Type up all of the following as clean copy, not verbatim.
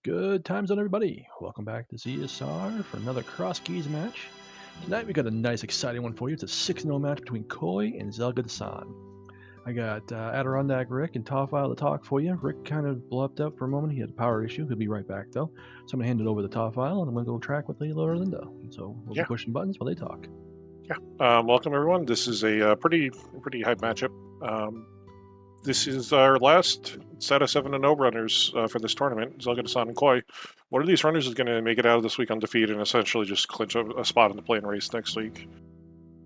Good times on everybody. Welcome back to ZSR for another Crosskeys match. Tonight we got a nice exciting one for you. It's a 6-0 match between Koi and zelgadissan. I got Adirondack Rick and Toffile to talk for you. Rick kind of blew up for a moment. He had a power issue. He'll be right back though. So I'm going to hand it over to Toffile and I'm going to go track with Layla or Linda. So we'll be pushing buttons while they talk. Welcome everyone. This is a pretty hype matchup. This is our last set of 7-0 runners for this tournament, zelgadissan and Koi. One of these runners is going to make it out of this week undefeated and essentially just clinch a spot in the play-in race next week.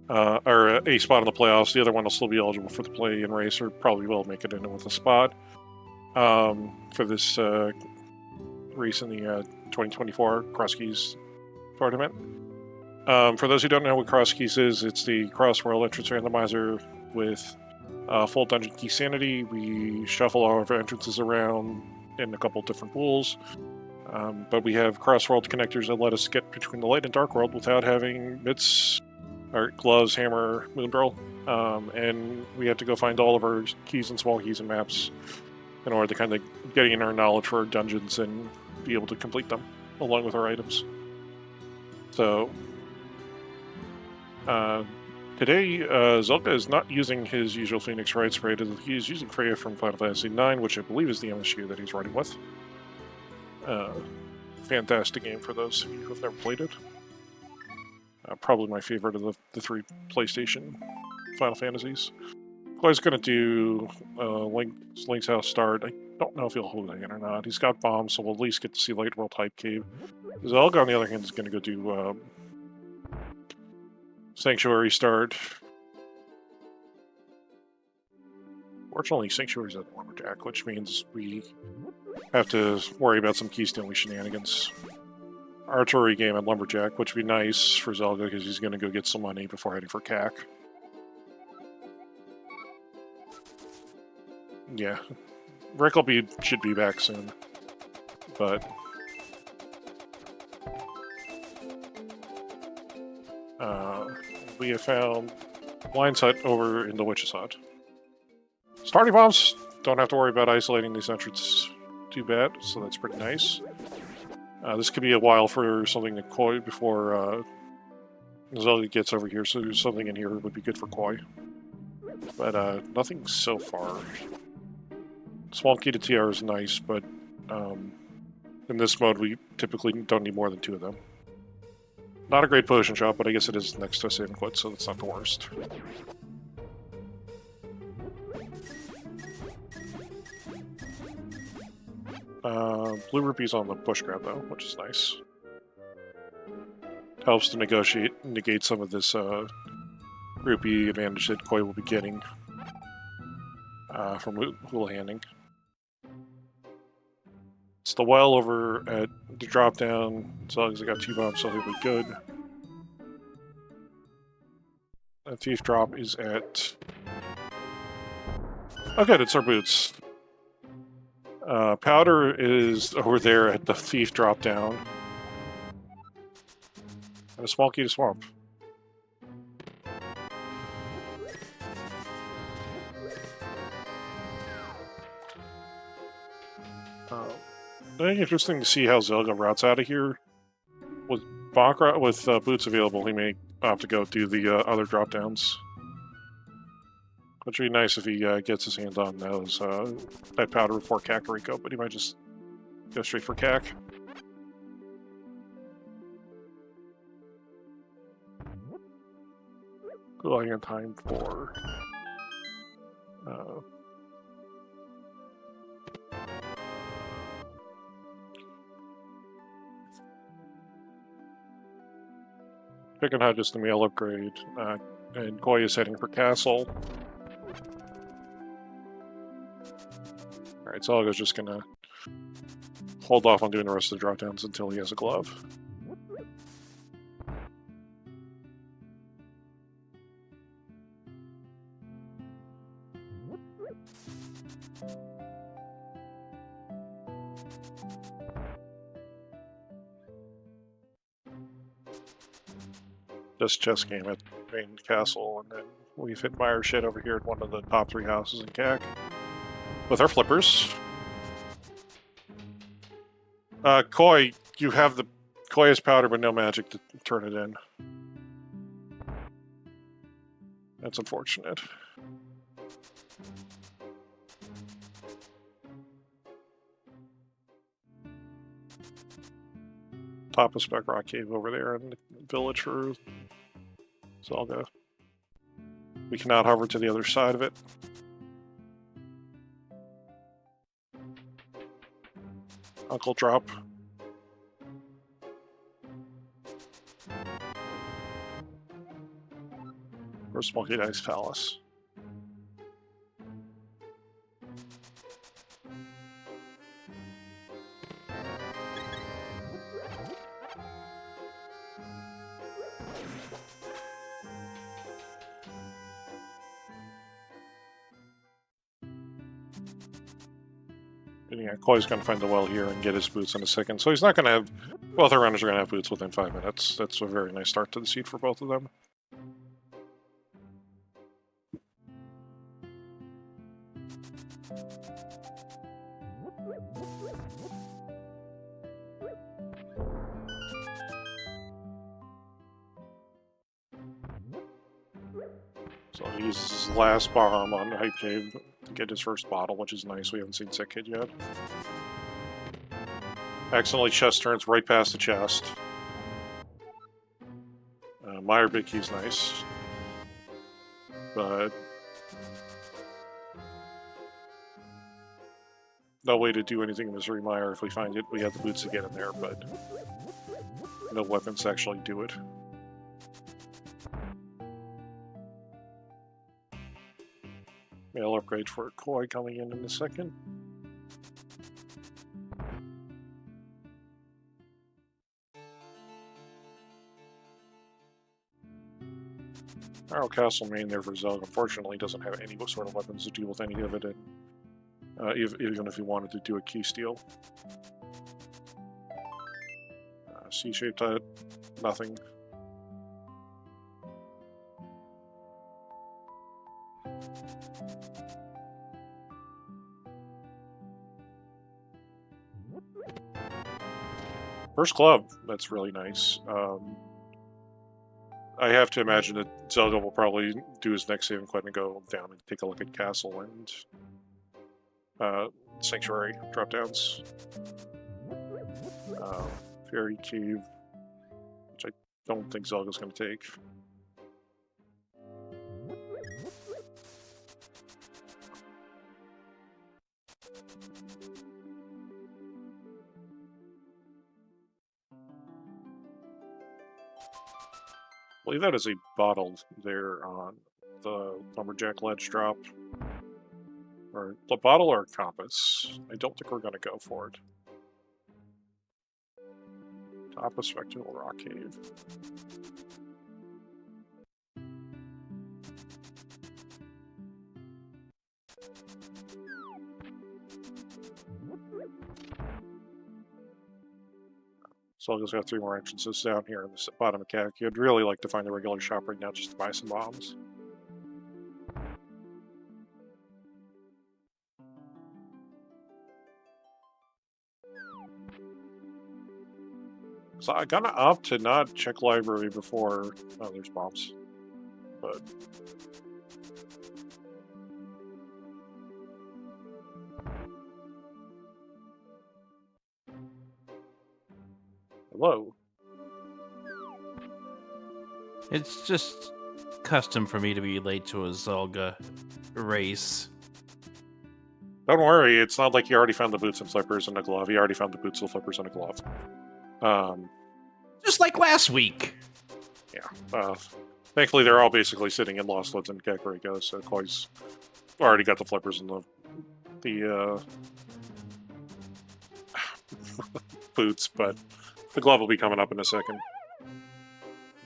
Or a spot in the playoffs. The other one will still be eligible for the play-in race, or probably will make it in with a spot for this race in the 2024 Crosskeys tournament. For those who don't know what Crosskeys is, it's the cross-world entrance randomizer with full dungeon key sanity. We shuffle all of our entrances around in a couple different pools, but we have cross-world connectors that let us get between the light and dark world without having mitts, or gloves, hammer, moondrill, and we have to go find all of our keys and small keys and maps in order to kind of gain our knowledge for our dungeons and be able to complete them along with our items. So today, Zelda is not using his usual Phoenix Wright spray. He's using Freya from Final Fantasy IX, which I believe is the MSU that he's running with. Fantastic game for those of you who have never played it. Probably my favorite of the three PlayStation Final Fantasies. Koi's going to do Link's House start. I don't know if he'll hold it in or not. He's got bombs, so we'll at least get to see Light World Hype Cave. Zelda, on the other hand, is going to go do Sanctuary start. Fortunately, Sanctuary's at Lumberjack, which means we have to worry about some keystone shenanigans. Artillery game at Lumberjack, which would be nice for Zelda because he's going to go get some money before heading for CAC. Yeah, Rick should be back soon, but we have found Lion's Hut over in the Witch's Hut. Starting bombs, don't have to worry about isolating these entrances too bad, so that's pretty nice. This could be a while for something to Koi before Zelda gets over here, so something in here would be good for Koi. But nothing so far. Small key to TR is nice, but in this mode we typically don't need more than 2 of them. Not a great potion shop, but I guess it is next to a save and quit, so that's not the worst. Blue rupees on the push grab though, which is nice. Helps to negate some of this rupee advantage that Koi will be getting from hula handing. It's the well over at the drop down. As long as I got 2 bombs, so he'll be good. The thief drop is at. Oh, good, it's our boots. Powder is over there at the thief drop down. And a small key to swamp. I think it's interesting to see how Zelda routes out of here. With boots available, he may opt to go do the other drop downs. Which would be nice if he gets his hands on those that powder before Kakariko, but he might just go straight for Kak. Going in time for Chicken Hut just the meal upgrade, and Koi is heading for Castle. Alright, so Zelga's just gonna hold off on doing the rest of the drop downs until he has a glove. Just chess game at main castle, and then we've hit Meyer shit over here at one of the top 3 houses in CAC with our flippers. Koi, you have the Koi has powder, but no magic to turn it in. That's unfortunate. Top of Spec Rock Cave over there in the village for Zelda. We cannot hover to the other side of it. Uncle Drop. Or Smoky Dice Palace. And yeah, Koi's going to find the well here and get his boots in a second. So he's not going to have... Both our runners are going to have boots within 5 minutes. That's a very nice start to the seed for both of them. So he uses his last bomb on Hype Cave to get his first bottle, which is nice. We haven't seen Sick Kid yet. Accidentally chest turns right past the chest. Meyer Big Key's nice. But... no way to do anything in Missouri Meyer. If we find it, we have the boots to get in there, but... no weapons to actually do it. Mail upgrade for Koi coming in a second. Arrow Castle main there for Zelda. Unfortunately, doesn't have any sort of weapons to deal with any of it, even if he wanted to do a key steal. C-shaped hut, nothing. First club, that's really nice. I have to imagine that Zelda will probably do his next saving quest and go down and take a look at Castle and Sanctuary drop-downs. Fairy Cave, which I don't think Zelda's going to take. I believe that is a bottle there on the Lumberjack Ledge drop. Or the bottle or compass. I don't think we're going to go for it. Top of Spectacle Rock Cave. So I'll just have 3 more entrances down here in the bottom of Khaki. I'd really like to find a regular shop right now just to buy some bombs. So I'm gonna opt to not check library before... oh, there's bombs. But... hello? It's just custom for me to be late to a Zelda race. Don't worry, it's not like you already found the boots and flippers and a glove. You already found the boots, the flippers, and a glove. Just like last week. Yeah. Thankfully, they're all basically sitting in Lost Woods and Kakariko, so Koi's already got the flippers and the boots, but the glove will be coming up in a second.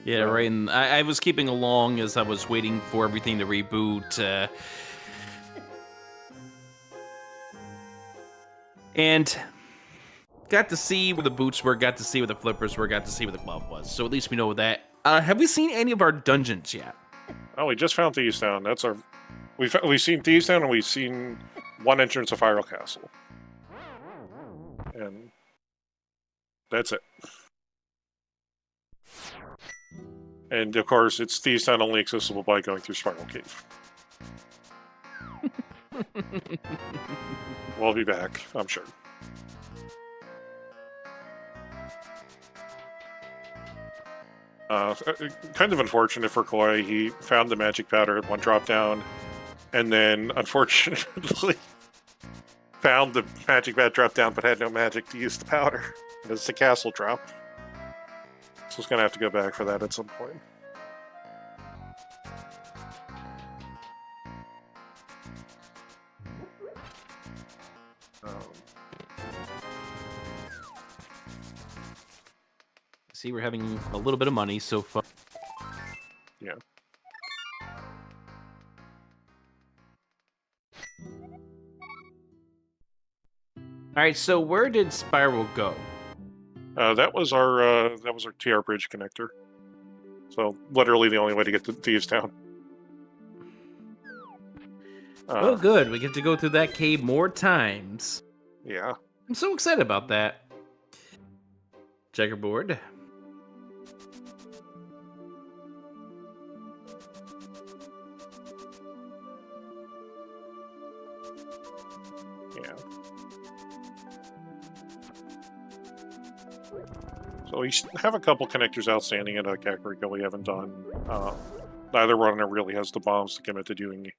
Yeah, right. And I was keeping along as I was waiting for everything to reboot. And got to see where the boots were, got to see where the flippers were, got to see where the glove was. So at least we know that. Have we seen any of our dungeons yet? Oh, we just found Thieves Town. That's our... We've seen Thieves Town and we've seen one entrance of Hyrule Castle. And That's it. And of course, it's Thieves Town only accessible by going through Spiral Cave. We'll be back, I'm sure. Kind of unfortunate for Koi. He found the magic powder at one drop down, and then unfortunately found the magic pad drop down, but had no magic to use the powder. It's the castle drop. So he's gonna have to go back for that at some point. See, we're having a little bit of money so far. Yeah. All right, so where did Spiral go? That was our TR bridge connector. So literally the only way to get to Thieves Town. Oh, good. We get to go through that cave more times. Yeah. I'm so excited about that. Checkerboard. Yeah. So we have a couple connectors outstanding at Kakariko we haven't done. Neither runner really has the bombs to commit to doing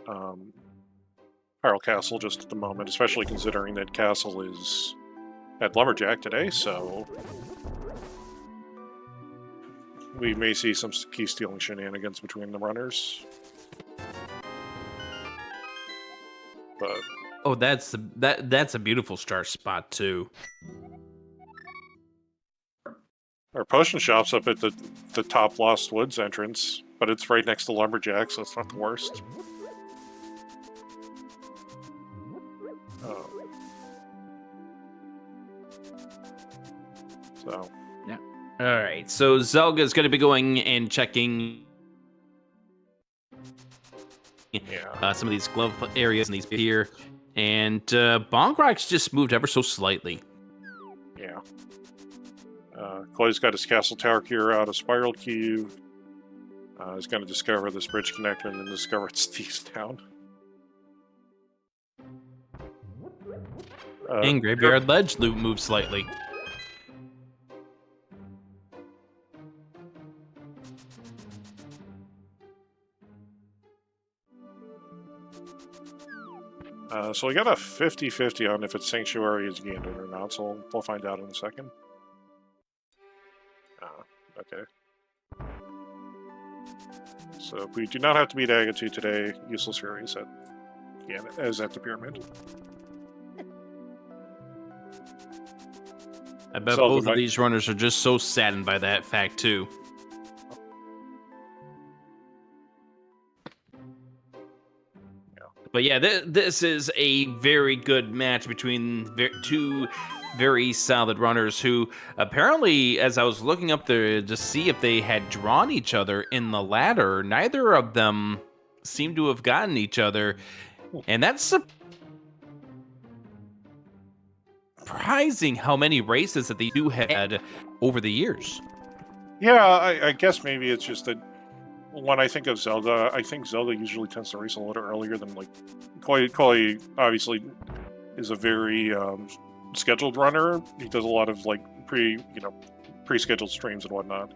Hyrule Castle just at the moment, especially considering that Castle is at Lumberjack today, so we may see some key stealing shenanigans between the runners. But oh, that's a beautiful start spot too. our potion shop's up at the top Lost Woods entrance, but it's right next to Lumberjack, so it's not the worst. So yeah. All right. So Zelga's going to be going and checking some of these glove areas and these here, and Bongrok's just moved ever so slightly. Yeah. Chloe's got his Castle Tower Cure out of Spiral Cube. He's going to discover this bridge connector and then discover it's Thieves Town. And Graveyard Ledge loot moved slightly. So we got a 50-50 on if it's Sanctuary is gained or not, so we'll find out in a second. Okay. So we do not have to beat Agatu today. Useless Fury is at the pyramid. I bet both of these runners are just so saddened by that fact too. But yeah, this is a very good match between two very solid runners who apparently, as I was looking up there to see if they had drawn each other in the ladder, neither of them seem to have gotten each other. And that's surprising how many races that they do had over the years. Yeah, I guess maybe it's just that when I think of Zelda, I think Zelda usually tends to race a little earlier than like Koi obviously is a very scheduled runner. He does a lot of like pre-scheduled streams and whatnot.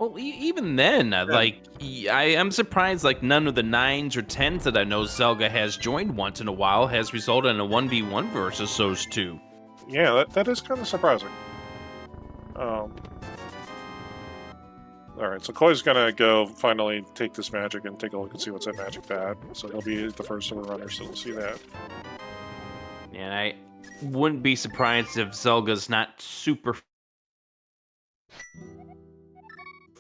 Well, even then, like I am surprised like none of the 9s or 10s that I know Zelda has joined once in a while has resulted in a 1v1 versus those two. Yeah, that is kind of surprising. Alright, so Koi's gonna go finally take this magic and take a look and see what's that magic pad. So he'll be the first of the runners, so we'll see that. And I wouldn't be surprised if Zelga's not super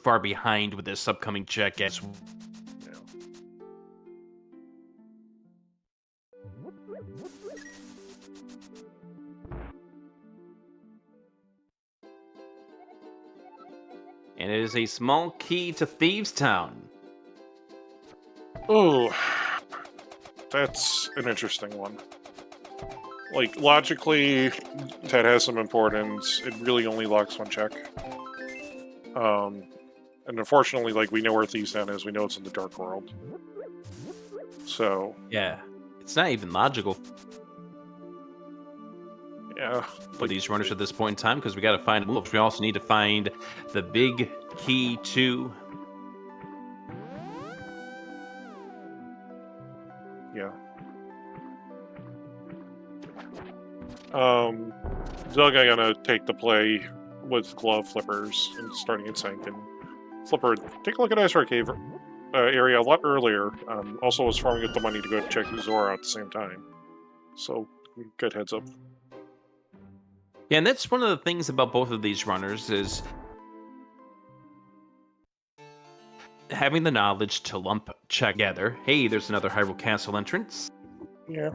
far behind with this upcoming check as well. And it is a small key to Thieves Town. Oh, that's an interesting one. Like, logically, that has some importance. It really only locks one check. And unfortunately, like, we know where Thieves' Den is. We know it's in the Dark World. So... Yeah. It's not even logical yeah. for these runners at this point in time, because we got to find moves. We also need to find the big key to... Yeah. Zelda gonna take the play with glove flippers and starting in sync, and Flipper, take a look at Ice Rock Cave area a lot earlier. Also was farming up the money to go check Zora at the same time. So, good heads up. Yeah, and that's one of the things about both of these runners is having the knowledge to lump check together. Hey, there's another Hyrule Castle entrance. Yeah.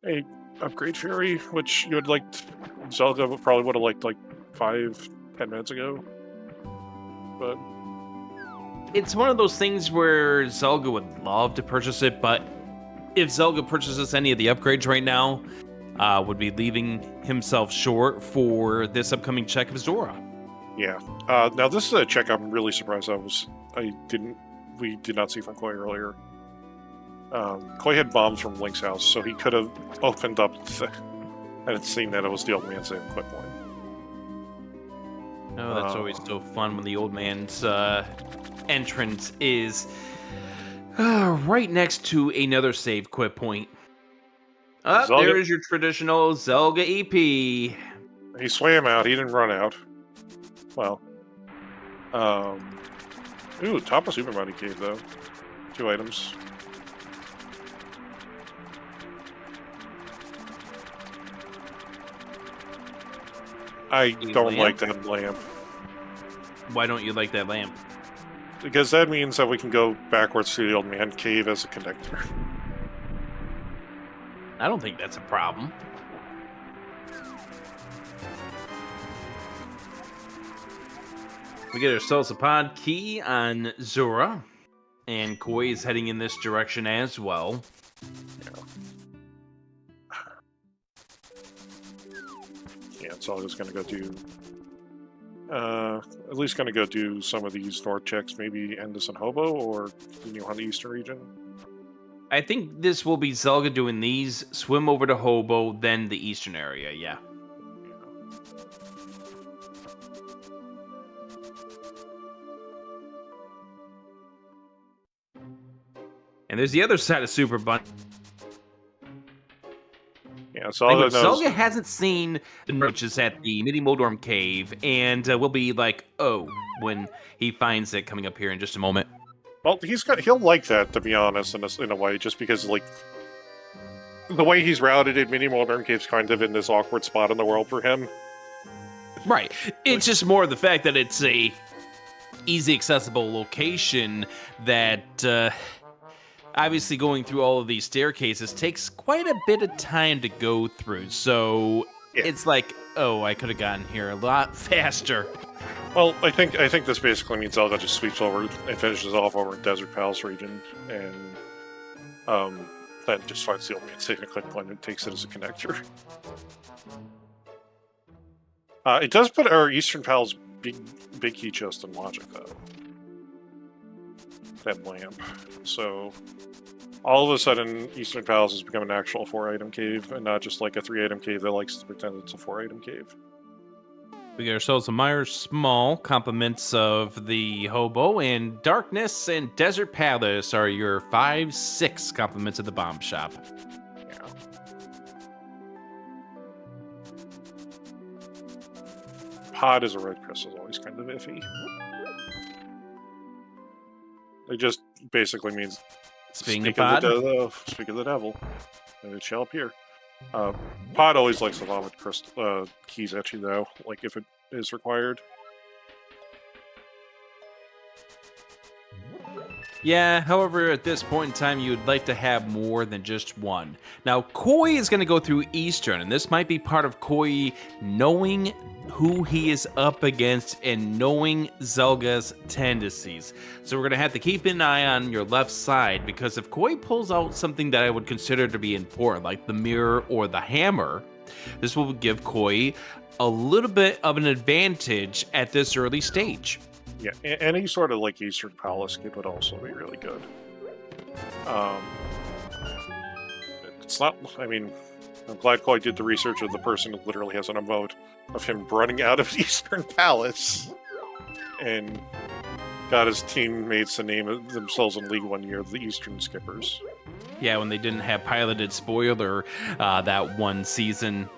A upgrade fairy, which you would like. Zelda probably would have liked like 5-10 minutes ago. But It's one of those things where Zelda would love to purchase it, but if Zelda purchases any of the upgrades right now, would be leaving himself short for this upcoming check of Zora. yeah. Now this is a check I'm really surprised we did not see from Koi earlier. Koi had bombs from Link's house, so he could have opened up and it's seen that it was the old man's quick point. Oh, that's always so fun when the old man's entrance is right next to another save quit point. There is your traditional Zelda EP. He swam out, he didn't run out. Well. Ooh, top of Super Mario Cave, though. 2 items. I don't like that lamp. Why don't you like that lamp? Because that means that we can go backwards to the old man cave as a connector. I don't think that's a problem. We get ourselves a pod key on Zora, and Koi is heading in this direction as well. Yeah, it's all just gonna go do. At least gonna go do some of these north checks, maybe end this in Hobo or continue on the eastern region. I think this will be Zelda doing these, swim over to Hobo, then the eastern area, yeah. And there's the other side of Super Bun. Yeah, so Zelda hasn't seen the roaches at the Mini Moldorm Cave, and we'll be like, oh, when he finds it coming up here in just a moment. Well, he'll like that, to be honest, in a way, just because, like, the way he's routed in Mini Moldorm Cave's kind of in this awkward spot in the world for him. Right. It's just more the fact that it's a easy accessible location that obviously going through all of these staircases takes quite a bit of time to go through. So It's like, oh, I could have gotten here a lot faster. Well, I think this basically means Zelda just sweeps over and finishes off over in Desert Palace region, and then just finds the old man saving a click point and takes it as a connector. It does put our Eastern Palace big key chest in logic, though. That lamp. So all of a sudden, Eastern Palace has become an actual 4-item cave, and not just like a 3-item cave that likes to pretend it's a 4-item cave. We get ourselves a Myers Small, compliments of the Hobo, and Darkness and Desert Palace are your 5-6 compliments of the Bomb Shop. Yeah. Pod as a red crystal is always kind of iffy. It just basically means speak of the devil, and it shall appear. Pod always likes to vomit keys at you, though, like if it is required. Yeah, however, at this point in time, you'd like to have more than just one. Now, Koi is going to go through Eastern, and this might be part of Koi knowing who he is up against and knowing Zelga's tendencies. So we're going to have to keep an eye on your left side, because if Koi pulls out something that I would consider to be important, like the mirror or the hammer, this will give Koi a little bit of an advantage at this early stage. Yeah, any sort of like Eastern Palace kit would also be really good. It's not. I mean, I'm glad Koi did the research of the person who literally has an emote of him running out of Eastern Palace, and got his teammates to name themselves in League 1 year the Eastern Skippers. Yeah, when they didn't have piloted spoiler that one season.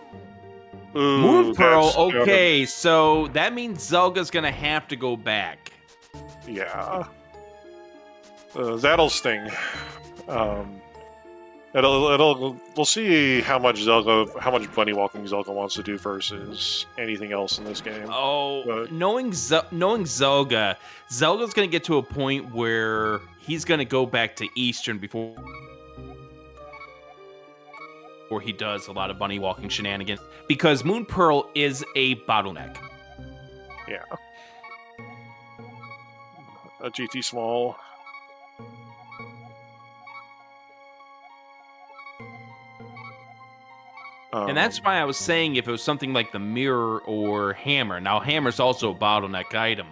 Ooh, Moon Pearl, that's okay, so that means Zelga's gonna have to go back. Yeah. That'll sting. We'll see how much bunny walking Zelda wants to do versus anything else in this game. Oh, But knowing Zelga, Zelga's gonna get to a point where he's gonna go back to Eastern before he does a lot of bunny walking shenanigans, because Moon Pearl is a bottleneck. yeah. A GT small. And that's why I was saying if it was something like the mirror or hammer. Now, hammer's also a bottleneck item,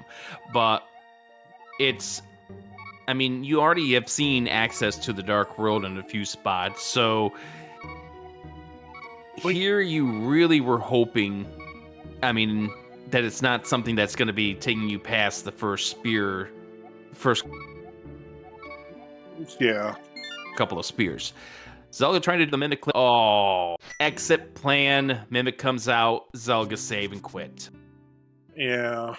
but it's... I mean, you already have seen access to the Dark World in a few spots, so... Here you really were hoping, I mean, that it's not something that's going to be taking you past the first Yeah. couple of spears. Zelda trying to do the Mimic. Oh, exit plan. Mimic comes out. Zelda save and quit. Yeah.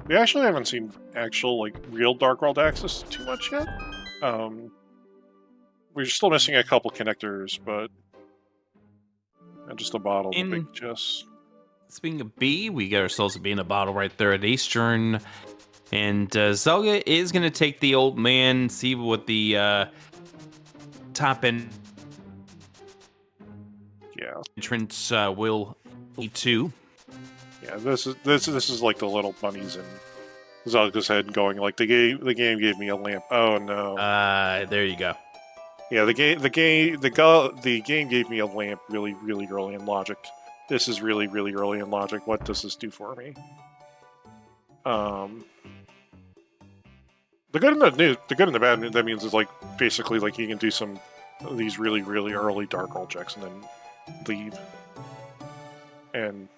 We actually haven't seen real Dark World access too much yet. We're still missing a couple connectors, but and just a bottle of big chest. Speaking of B, we get ourselves a B in a bottle right there at Eastern. And Zelda is going to take the old man, see what the top end entrance will lead to. Yeah, this is like the little bunnies in Zelda's head going like the game gave me a lamp. Oh no. There you go. Yeah, the game gave me a lamp really early in logic. This is really early in logic. What does this do for me? The good and the bad, that means is like basically like he can do some of these really early Dark Roll checks and then leave and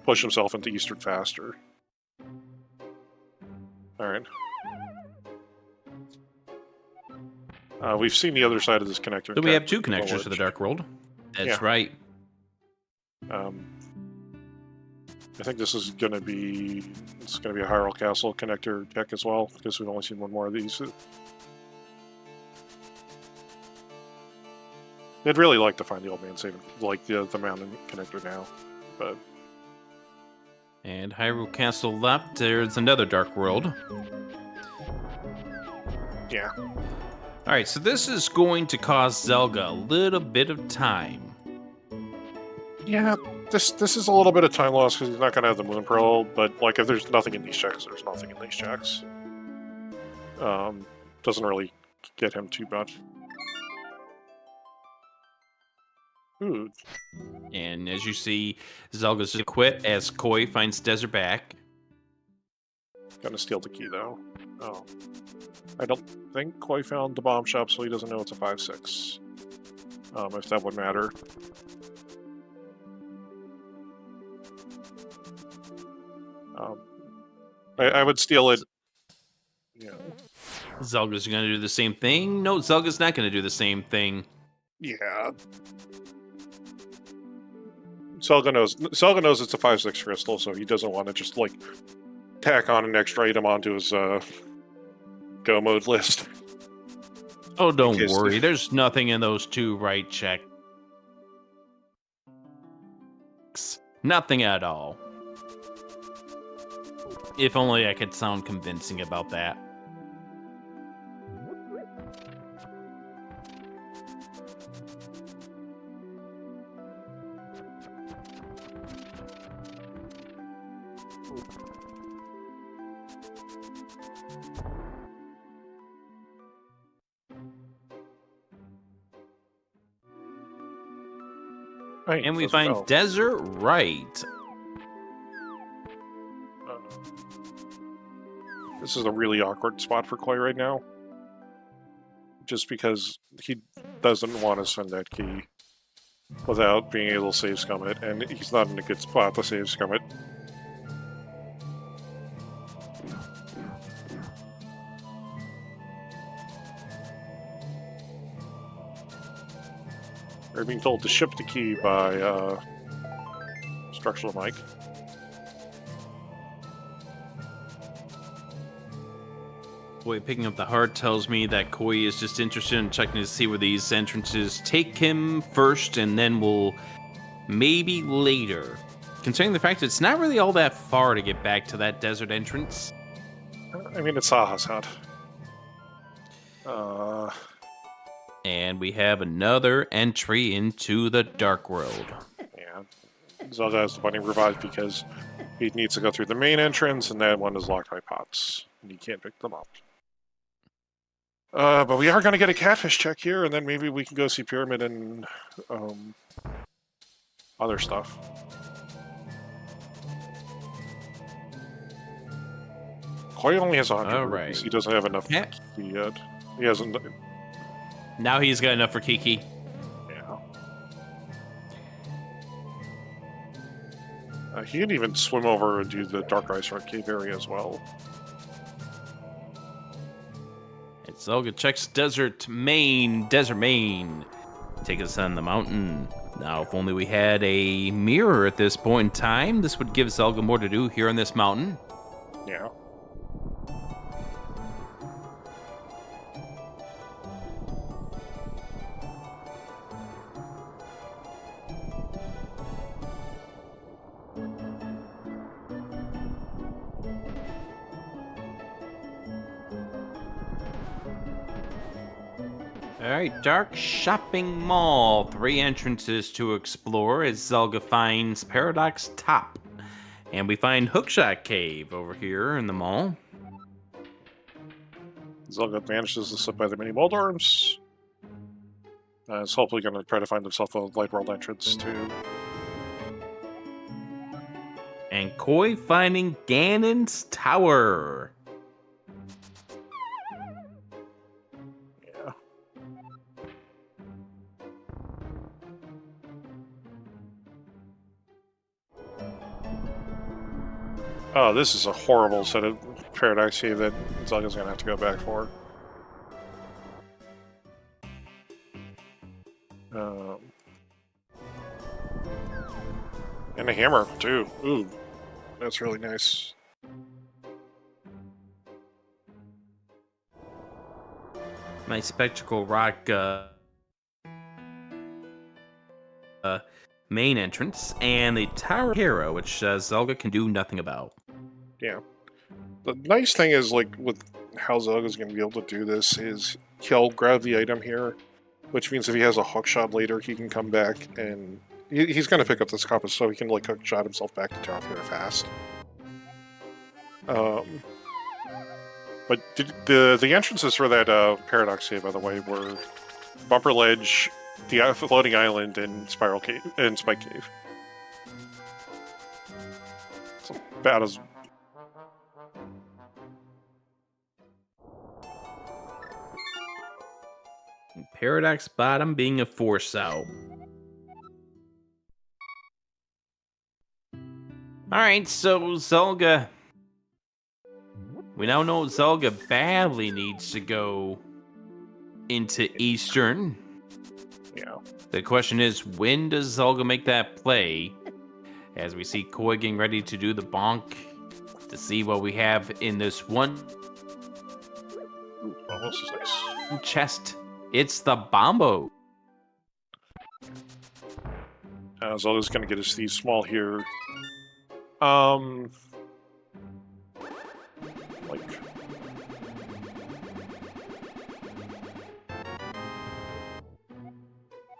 push himself into Eastern faster. Alright. We've seen the other side of this connector. So we have two connectors to the Dark World. That's right. I think this is going to be a Hyrule Castle connector check as well, because we've only seen one more of these. I'd really like to find the old man saving, like the mountain connector now, but. And Hyrule Castle left. There's another Dark World. Yeah. All right, so this is going to cost Zelda a little bit of time. Yeah, this is a little bit of time loss because he's not going to have the Moon Pearl, but like if there's nothing in these checks, there's nothing in these checks. Doesn't really get him too much. Ooh. And as you see, Zelda's to quit as Koi finds Desert back. Gonna steal the key though. Oh. I don't think Koi found the bomb shop, so he doesn't know it's a 5-6. If that would matter. I would steal it. Yeah. Zelda's going to do the same thing? No, Zelda's not going to do the same thing. Yeah. Zelda knows it's a 5-6 crystal, so he doesn't want to just like tack on an extra item onto his go mode list. Oh, don't worry. There's nothing in those two right checks. Nothing at all. If only I could sound convincing about that. Right, And we let's find go. Desert Right. This is a really awkward spot for Koi right now. Just because he doesn't want to send that key without being able to save scum it, and he's not in a good spot to save scum it. We're being told to ship the key by Structural Mike. Boy, picking up the heart tells me that Koi is just interested in checking to see where these entrances take him first, and then we'll maybe later. Considering the fact that it's not really all that far to get back to that desert entrance. I mean, it's Saha's hut. And we have another entry into the Dark World. Yeah. Zelda has the bunny revived because he needs to go through the main entrance, and that one is locked by pots, and he can't pick them up. But we are going to get a catfish check here, and then maybe we can go see Pyramid and other stuff. Koi only has 100 All rupees. right. He doesn't have enough Yeah. key yet. He hasn't... Now he's got enough for Kiki. Yeah. He can even swim over and do the Dark Ice Rock Cave area as well. And Zelda checks Desert Main. Take us on the mountain. Now, if only we had a mirror at this point in time, this would give Zelda more to do here on this mountain. Yeah. Alright, Dark Shopping Mall. 3 entrances to explore as Zelda finds Paradox Top. And we find Hookshot Cave over here in the mall. Zelda manages to slip by the mini Moldorms. Is hopefully going to try to find himself a Light World entrance too. And Koi finding Ganon's Tower. Yeah. Oh, this is a horrible set of Paradox Cave that Zelda's going to have to go back for. And a hammer, too. Ooh, that's really nice. My Spectacle Rock main entrance. And the Tower Hero, which Zelda can do nothing about. Yeah. The nice thing is, like, with how Zelda's going to be able to do this is he'll grab the item here, which means if he has a hook shot later, he can come back and he's going to pick up this compass so he can, like, hook shot himself back to Tower Hero fast. But the entrances for that Paradox Cave, by the way, were Bumper Ledge, the Floating Island, and Spiral Cave and Spike Cave. It's about as Paradox Bottom being a force out. Alright, so Zelda. We now know Zelda badly needs to go into Eastern. Yeah. The question is, when does Zelda make that play? As we see Koi getting ready to do the bonk to see what we have in this one Oh, this is nice. chest. It's the Bombo. Zelda's gonna get his Thieves Small here. Like...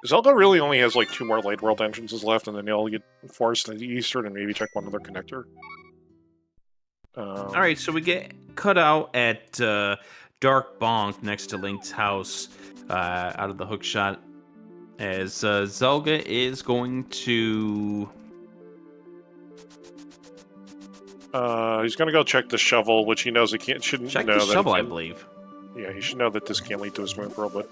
Zelda really only has like 2 more Light World entrances left, and then they'll get forced to the Eastern and maybe check one other connector. All right, so we get cut out at Dark Bonk next to Link's house out of the hook shot as Zelda is going to... He's going to go check the shovel, which he knows he shouldn't check know the that shovel, I believe. Yeah, he should know that this can't lead to his moon pearl, but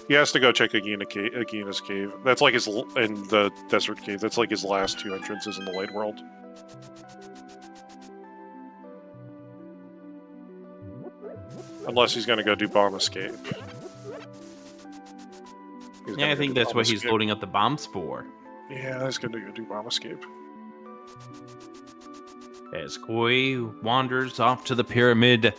he has to go check Agina's cave. That's like in the desert cave. That's like his last 2 entrances in the Light World. Unless he's going to go do Bomb Escape. Yeah, I think that's what he's loading up the bombs for. Yeah, he's going to go do Bomb Escape. As Koi wanders off to the pyramid.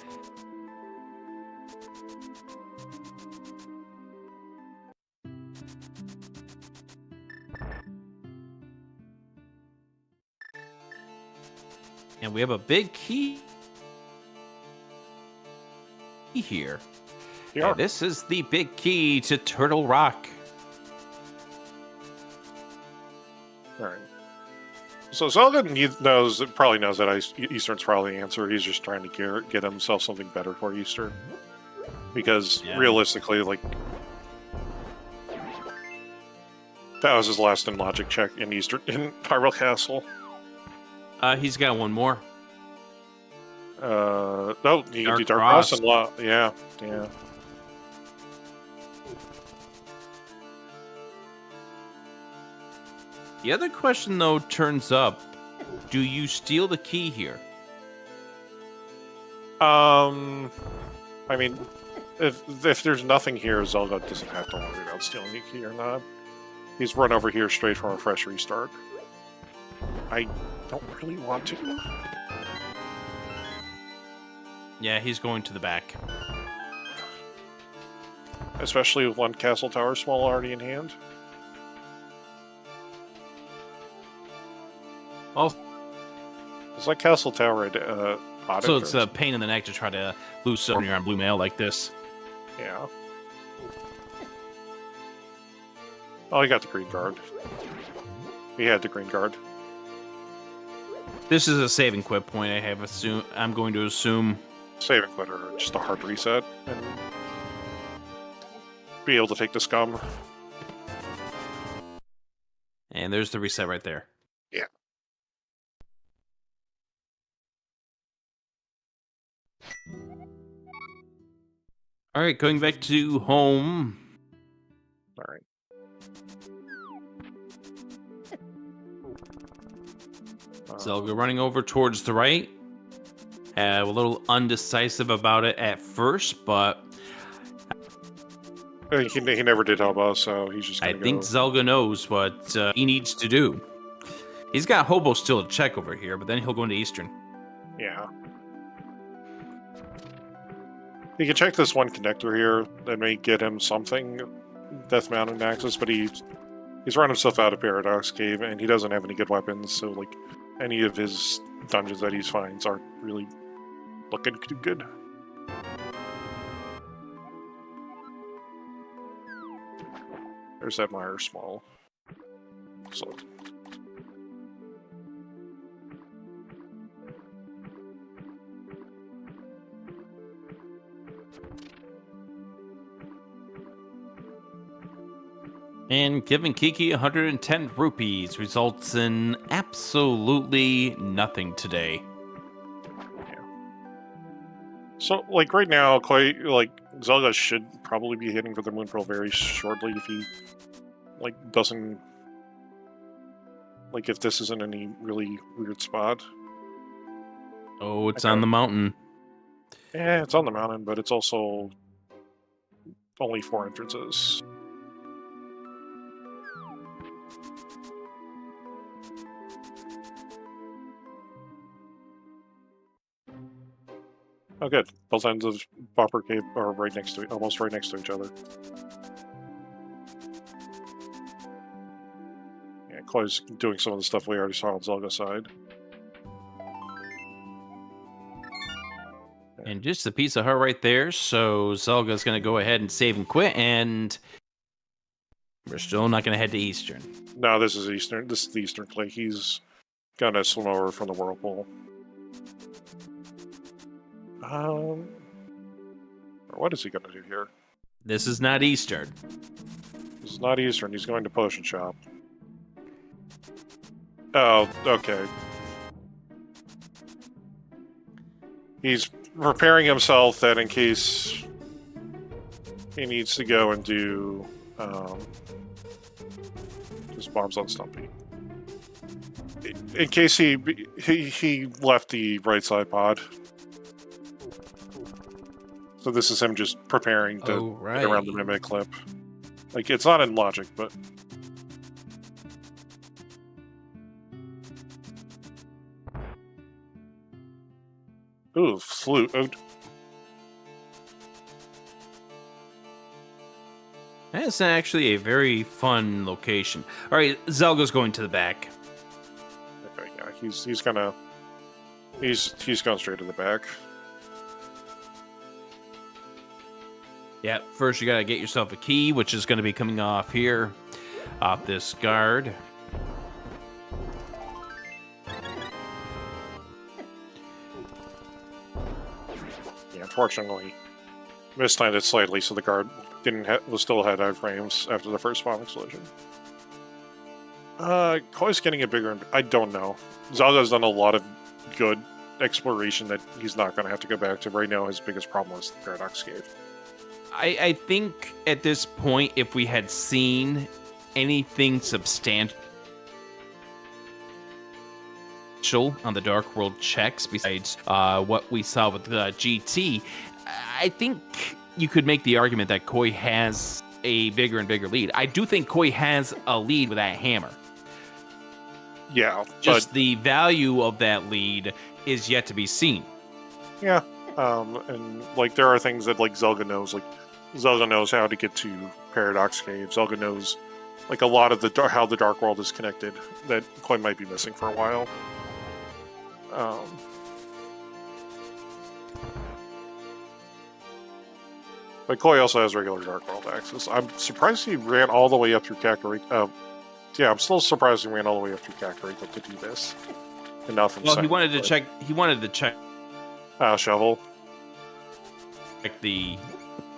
And we have a big key here. Yeah. This is the big key to Turtle Rock. Alright. So Zelda probably knows that Eastern's probably the answer. He's just trying to get himself something better for Eastern. Because realistically, like... that was his last in logic check in Hyrule Castle. He's got one more. No, you can do Dark Cross and yeah. The other question, though, turns up. Do you steal the key here? I mean, if there's nothing here, Zelda doesn't have to worry about stealing a key or not. He's run over here straight from a fresh restart. I don't really want to. Yeah, he's going to the back. Especially with one Castle Tower Small already in hand. Oh, it's like Castle Tower. So it's a pain in the neck to try to lose Souvenir on Blue Mail like this. Yeah. Oh, he got the green guard. He had the green guard. This is a save and quit point. I'm going to assume. Save and quit or just a hard reset and be able to take the scum. And there's the reset right there. Yeah. All right, going back to home. All right. Zelda running over towards the right. A little undecisive about it at first, but he never did Hobo, so he's just gonna I think Zelda knows what he needs to do. He's got Hobo still to check over here, but then he'll go into Eastern. Yeah. He can check this one connector here. That may get him something Death Mountain access, but he's run himself out of Paradox Cave, and he doesn't have any good weapons, so like any of his dungeons that he finds aren't really looking too good. There's that Meyer Small. So. And giving Kiki 110 rupees results in absolutely nothing today. Yeah. So, like, right now, Zelda should probably be hitting for the Moon Pearl very shortly if he, doesn't... if this isn't any really weird spot. Oh, it's on the mountain. Yeah, it's on the mountain, but it's also only 4 entrances. Oh, good. Both ends of Bopper Cave are almost right next to each other. Yeah, Yeah, Koi's doing some of the stuff we already saw on Zelga's side. And just a piece of her right there. So Zelga's going to go ahead and save and quit, and we're still not going to head to Eastern. No, this is Eastern. This is the Eastern Clay. He's gonna swim over from the whirlpool. What is he gonna do here? This is not Eastern. This is not Eastern. He's going to Potion Shop. Oh, okay. He's preparing himself that in case he needs to go and do just bombs on Stumpy. In case he left the right side pod. So this is him just preparing to get around the mimic clip. Like, it's not in logic, but... Ooh, flute. Oh. That's actually a very fun location. All right, Zelga's going to the back. Okay, yeah, he's gonna... He's going straight to the back. Yeah, first you gotta get yourself a key, which is gonna be coming off here, off this guard. Yeah, unfortunately, mistimed it slightly, so the guard was still ahead of frames after the first bomb explosion. Koi's getting it bigger, and I don't know. Zelda's done a lot of good exploration that he's not going to have to go back to. Right now, his biggest problem is the Paradox Cave. I think at this point, if we had seen anything substantial on the Dark World checks besides what we saw with GT, I think you could make the argument that Koi has a bigger and bigger lead. I do think Koi has a lead with that hammer. Yeah, just the value of that lead is yet to be seen. Yeah, and like there are things that like Zelda knows. Like Zelda knows how to get to Paradox Cave. Zelda knows like a lot of how the Dark World is connected that Koi might be missing for a while. But Koi also has regular Dark World access. I'm surprised he ran all the way up through Kakariko. Yeah, I'm still surprised he ran all the way up through Kakariko to do this. And not from he wanted to check. He wanted to check. Shovel. Like the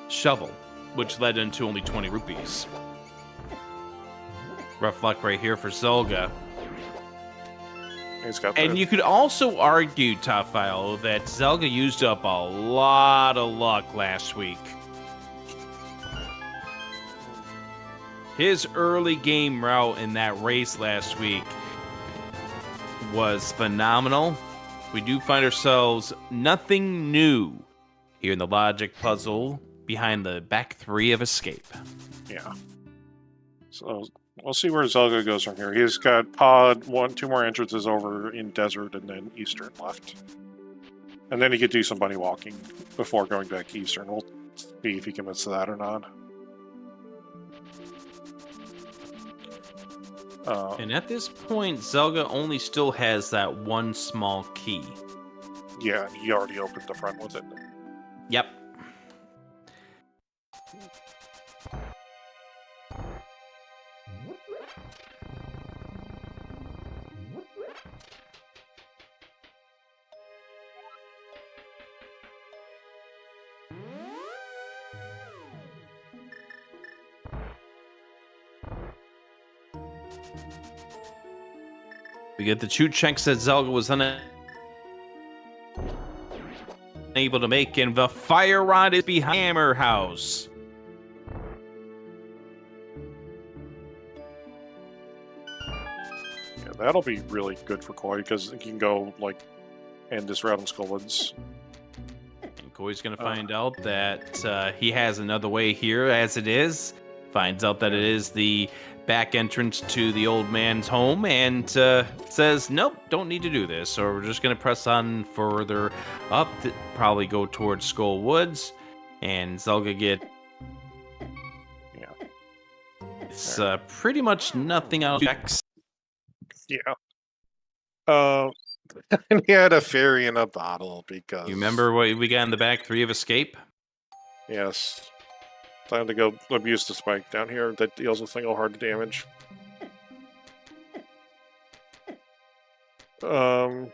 shovel, which led into only 20 rupees. Rough luck right here for Zelda. He's got and you could also argue, Top File, that Zelda used up a lot of luck last week. His early game route in that race last week was phenomenal. We do find ourselves nothing new here in the logic puzzle behind the back three of Escape. Yeah. So we'll see where Zelda goes from here. He's got pod, two more entrances over in Desert and then Eastern left. And then he could do some bunny walking before going back to Eastern. We'll see if he commits to that or not. And at this point, Zelda only still has that one small key. Yeah, he already opened the front with it. Yep. We get the two checks that Zelda was unable to make, and the fire rod is behind Hammer House. Yeah, that'll be really good for Koi because he can go like end this round in Skullwoods. And Koi's gonna find out that he has another way here as it is. Finds out that it is the back entrance to the old man's home and says, nope, don't need to do this. Or we're just going to press on further up, to probably go towards Skull Woods. And Zelda get... Yeah. It's pretty much nothing else. Yeah. And he had a fairy in a bottle because... You remember what we got in the back 3 of Escape? Yes. Time to go abuse the spike down here that deals a single hard damage. Hey,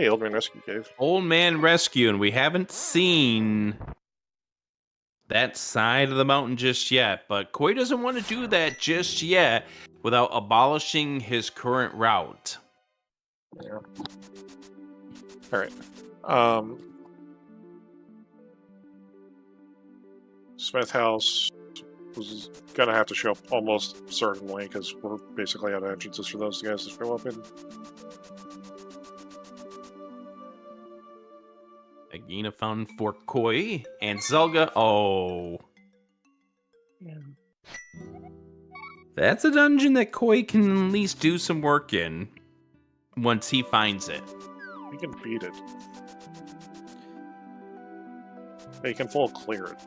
Old Man Rescue Cave. Old Man Rescue, and we haven't seen that side of the mountain just yet, but Koi doesn't want to do that just yet without abolishing his current route. Yeah. Alright. Smith House was gonna have to show up almost certainly, because we're basically out of entrances for those guys to show up in. Agina found for Koi and Zelga. Oh. Yeah. That's a dungeon that Koi can at least do some work in once he finds it. He can beat it. He can full clear it.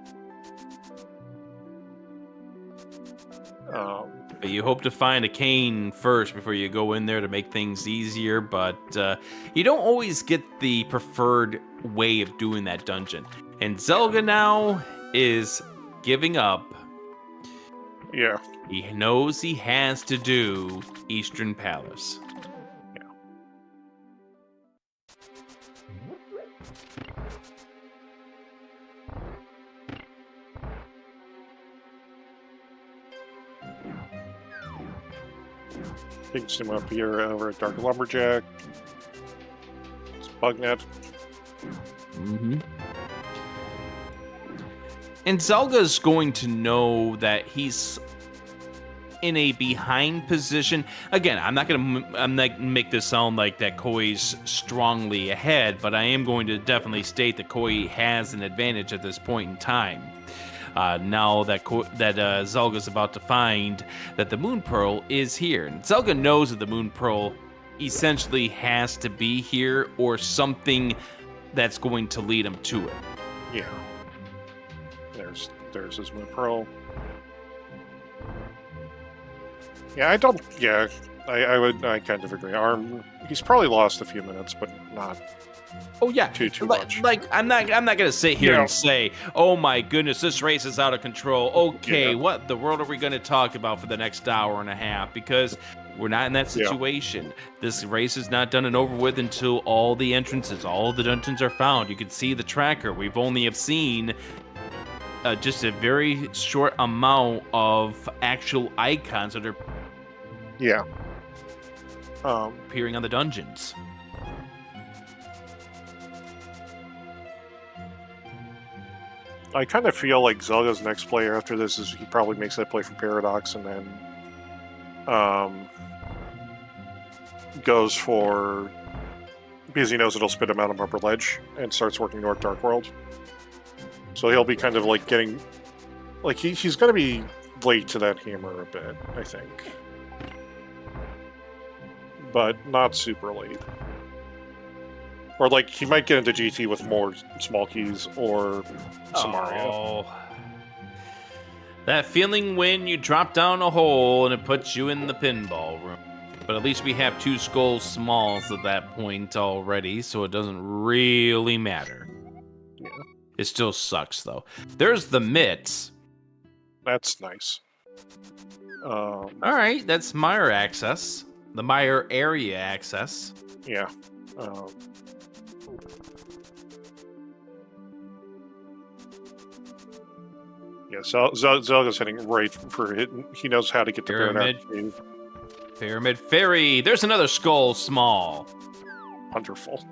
But you hope to find a cane first before you go in there to make things easier, but you don't always get the preferred way of doing that dungeon. And Zelga now is giving up. Yeah. He knows he has to do Eastern Palace. Yeah. Picks him up here over at Dark Lumberjack. It's Bugnet. Mm-hmm. And Zelga's going to know that he's in a behind position. Again, I'm not gonna make this sound like that Koi's strongly ahead, but I am going to definitely state that Koi has an advantage at this point in time. Now that Zelga's about to find that the Moon Pearl is here. And Zelga knows that the Moon Pearl essentially has to be here or something that's going to lead him to it. Yeah. There's his Moon Pearl. Yeah, I kind of agree. He's probably lost a few minutes, but not too much. Like I'm not gonna sit here and say, oh my goodness, this race is out of control. Okay, what the world are we gonna talk about for the next hour and a half? Because we're not in that situation. This race is not done and over with until all the entrances, all the dungeons are found. You can see the tracker. We've only have seen just a very short amount of actual icons that are appearing on the dungeons. I kind of feel like Zelga's next play after this is he probably makes that play for Paradox and then goes for, because he knows it'll spit him out on Upper Ledge, and starts working North Dark World. So he'll be kind of like getting, like he's going to be late to that hammer a bit, I think. But not super late. Or like he might get into GT with more small keys or Samaria. Oh. That feeling when you drop down a hole and it puts you in the pinball room. But at least we have 2 Skull Smalls at that point already, so it doesn't really matter. Yeah. It still sucks, though. There's the mitts. That's nice. All right, that's Meyer access. The Meyer area access. Yeah. Yeah, Zelga's heading right for it. He knows how to get the Pyramid. Pyramid Fairy. There's another Skull Small. Wonderful.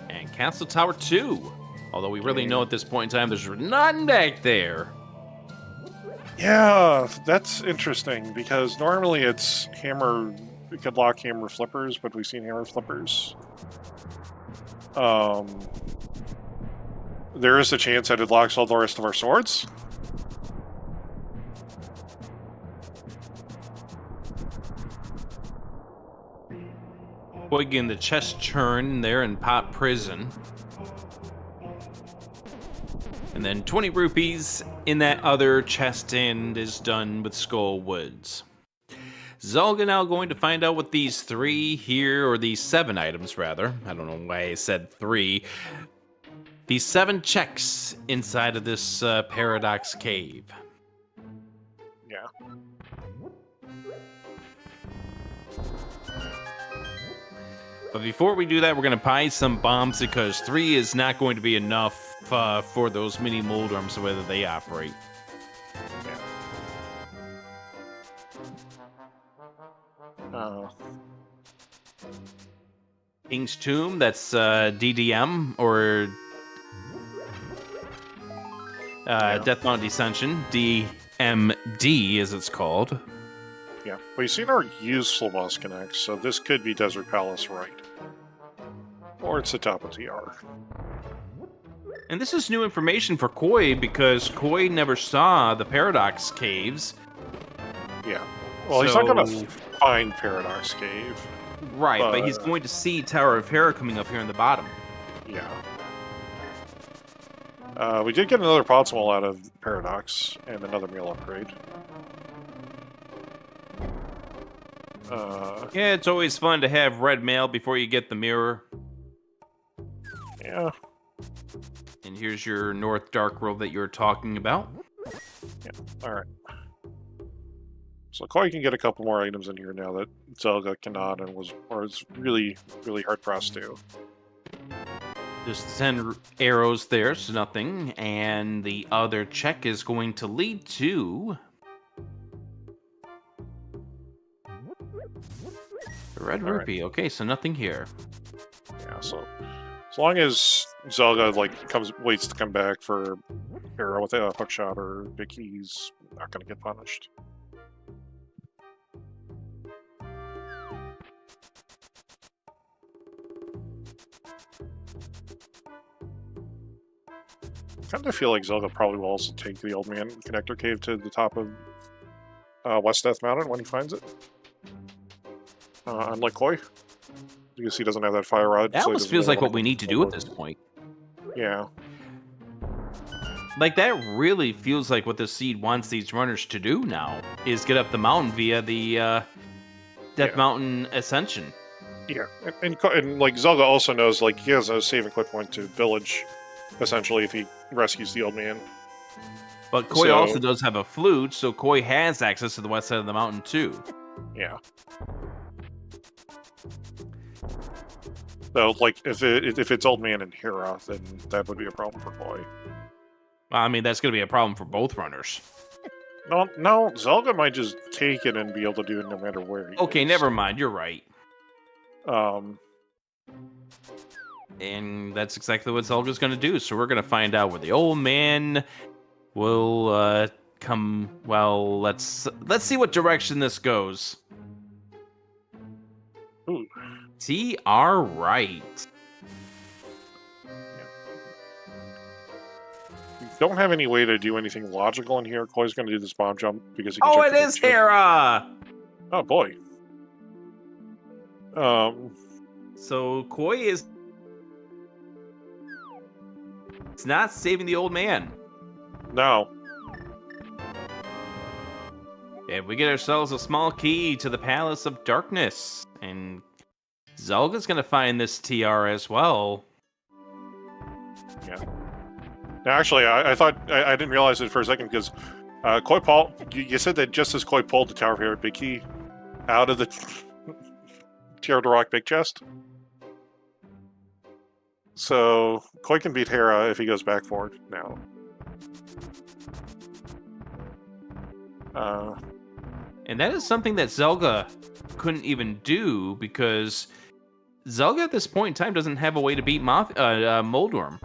And Castle Tower 2. Although we really know at this point in time there's nothing back there. Yeah, that's interesting, because normally it's hammer... We could lock hammer flippers, but we've seen hammer flippers. There is a chance that it locks all the rest of our swords. Boy, getting the chest churn there in Pop Prison. And then 20 rupees in that other chest and is done with Skull Woods. Zelda now going to find out what these 3 here, or these 7 items rather. I don't know why I said 3. These 7 checks inside of this Paradox Cave. Yeah. But before we do that, we're going to buy some bombs because 3 is not going to be enough for those mini Moldorms, the way that they operate. Yeah. King's Tomb, that's DDM, or Death Mountain Descension, DMD as it's called. Yeah. We've seen our useful boss connects, so this could be Desert Palace right. Or it's the top of TR. And this is new information for Koi because Koi never saw the Paradox Caves. Yeah. Well, he's not going to find Paradox Cave. Right, but he's going to see Tower of Hera coming up here in the bottom. Yeah. We did get another Podsmal out of Paradox and another meal upgrade. Yeah, it's always fun to have red mail before you get the mirror. Yeah. And here's your North Dark World that you were talking about. Yeah, alright. So Koi can get a couple more items in here now that Zelda cannot and was really, really hard pressed to. There's 10 arrows there, so nothing. And the other check is going to lead to the red rupee. Okay, so nothing here. Yeah, so as long as Zelda waits to come back for Hera with a hookshot or big key, he's not gonna get punished. I kind of feel like Zelda probably will also take the Old Man Connector Cave to the top of West Death Mountain when he finds it. Unlike Koi, because he doesn't have that fire rod. That so almost feels like what we need to do at this point. Yeah. Like, that really feels like what the seed wants these runners to do now, is get up the mountain via the Death Mountain Ascension. Yeah, and like Zelda also knows, like, he has a save and quit point to Village, essentially, if he rescues the Old Man. But Koi also does have a flute, so Koi has access to the west side of the mountain, too. Yeah. So, like, if it's Old Man and Hera, then that would be a problem for Koi. I mean, that's going to be a problem for both runners. No, Zelda might just take it and be able to do it no matter where he Okay, is. never mind. You're right. And that's exactly what Zelda's going to do. So we're going to find out where the Old Man will come. Well, let's see what direction this goes. Ooh. TR right. You don't have any way to do anything logical in here. Koi's going to do this bomb jump because he can Oh, check it is Hera! Oh, boy. So Koi is... It's not saving the Old Man. No. And we get ourselves a small key to the Palace of Darkness. And Zelda's going to find this TR as well. Yeah. Now, actually, I thought... I didn't realize it for a second because Koi Paul... You said that just as Koi pulled the Tower of Hera Big Key out of the Tear the Rock Big Chest. So, Koi can beat Hera if he goes back for it now. And that is something that Zelda couldn't even do because Zelda at this point in time doesn't have a way to beat Moldorm.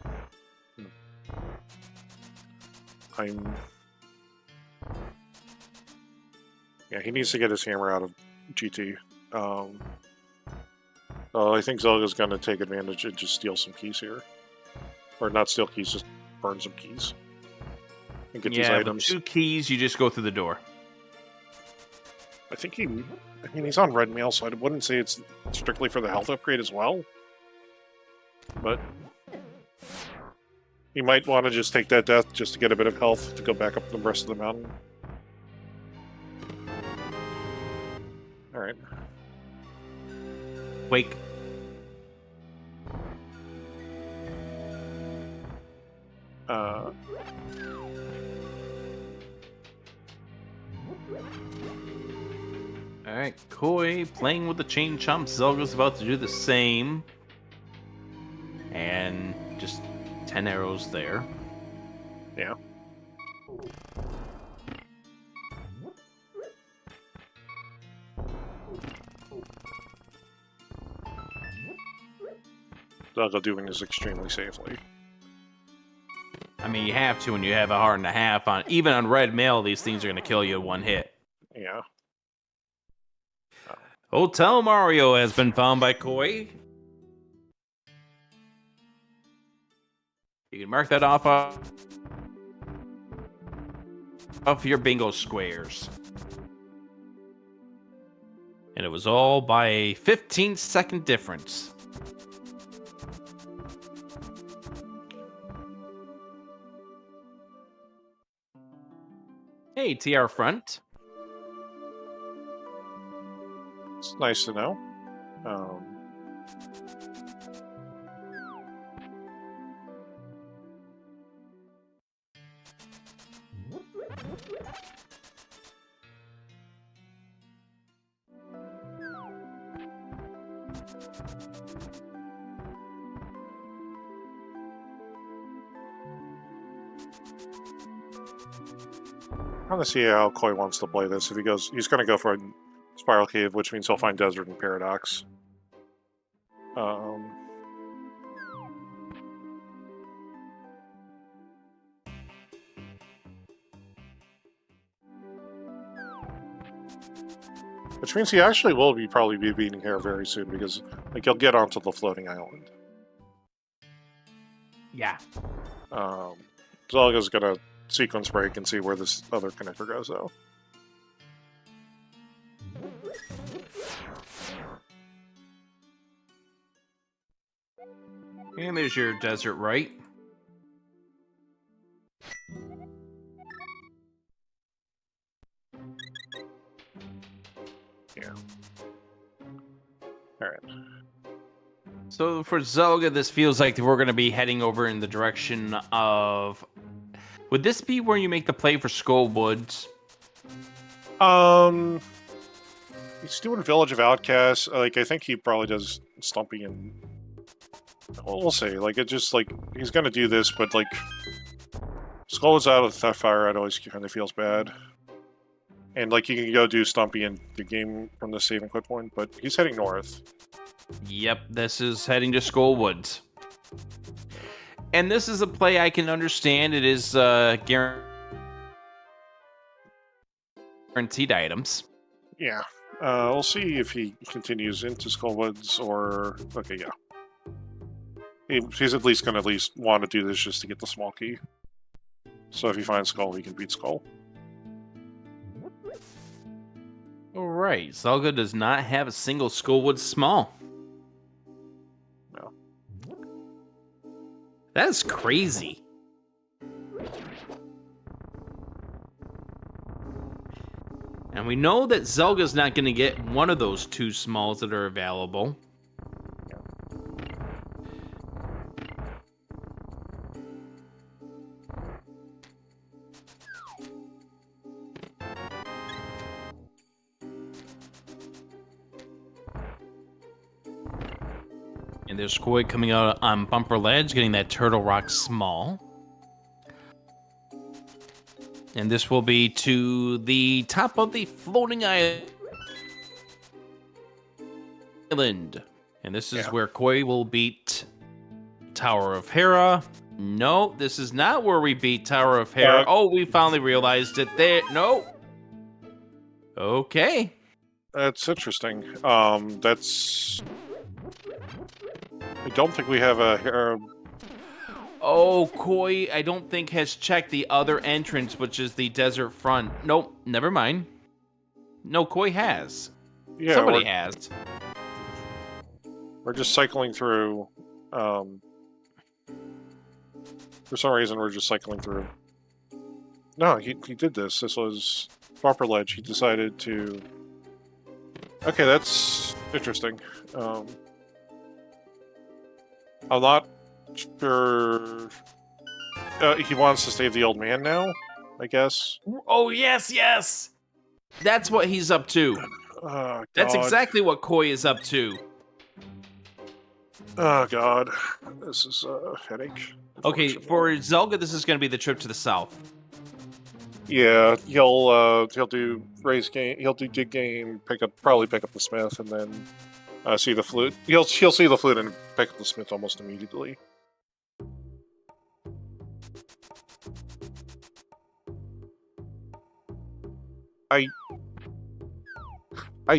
Yeah, he needs to get his hammer out of GT. I think Zelda's going to take advantage and just steal some keys here. Or not steal keys, just burn some keys. And get these items. With 2 keys, you just go through the door. I think he's on red mail, so I wouldn't say it's strictly for the health upgrade as well. But You might want to just take that death just to get a bit of health to go back up the rest of the mountain. All right. Wake. All right, Koi playing with the chain chomp. Zelga's about to do the same. And just 10 arrows there. Yeah. Zelda doing this extremely safely. I mean, you have to when you have a heart and a half on. Even on red mail, these things are going to kill you in one hit. Yeah. Hotel Mario has been found by Koi. You can mark that off your bingo squares. And it was all by a 15-second difference. Hey, TR Front. It's nice to know. I want to see how Koi wants to play this. If he goes, he's going to go for a Spiral Cave, which means he'll find Desert and Paradox. Which means he actually will probably be beating here very soon because like he'll get onto the floating island. Yeah. Zelga's gonna sequence break and see where this other connector goes though. And there's your desert right. Yeah. Alright. So for Zelda, this feels like we're going to be heading over in the direction of... Would this be where you make the play for Skull Woods? He's doing Village of Outcasts. Like, I think he probably does Stumpy and... Well, we'll see. Like, it just, like, he's gonna do this, but, like... Skull is out of Theft Fire, it always kind of feels bad. And, like, you can go do Stumpy in the game from the save and quit point, but he's heading north. Yep, this is heading to Skull Woods. And this is a play I can understand. It is guaranteed items. Yeah. We'll see if he continues into Skullwoods or... Okay, yeah. He's at least going to want to do this just to get the small key. So if he finds Skull, he can beat Skull. Alright, Zelda does not have a single Skullwood small. No. That's crazy. And we know that Zelga's not going to get one of those two smalls that are available. And there's Koi coming out on Bumper Ledge, getting that Turtle Rock small. And this will be to the top of the floating island. And this is where Koi will beat Tower of Hera. No, this is not where we beat Tower of Hera. Oh, we finally realized it there. No. Okay. That's interesting. That's... I don't think we have a Hera... Oh, Koi, I don't think has checked the other entrance, which is the desert front. Nope, never mind. No, Koi has. Yeah, somebody has. We're just cycling through. For some reason, we're just cycling through. No, he did this. This was bumper ledge. He decided to... Okay, that's interesting. I'm not sure... he wants to save the old man now, I guess. Oh, yes, yes! That's what he's up to. Oh, That's God. exactly what Koi is up to. Oh, God. This is a headache. Okay, for Zelda, this is going to be the trip to the south. Yeah, he'll do raise game. He'll do dig game. Probably pick up the smith, and then see the flute. He'll see the flute and pick up the smith almost immediately. I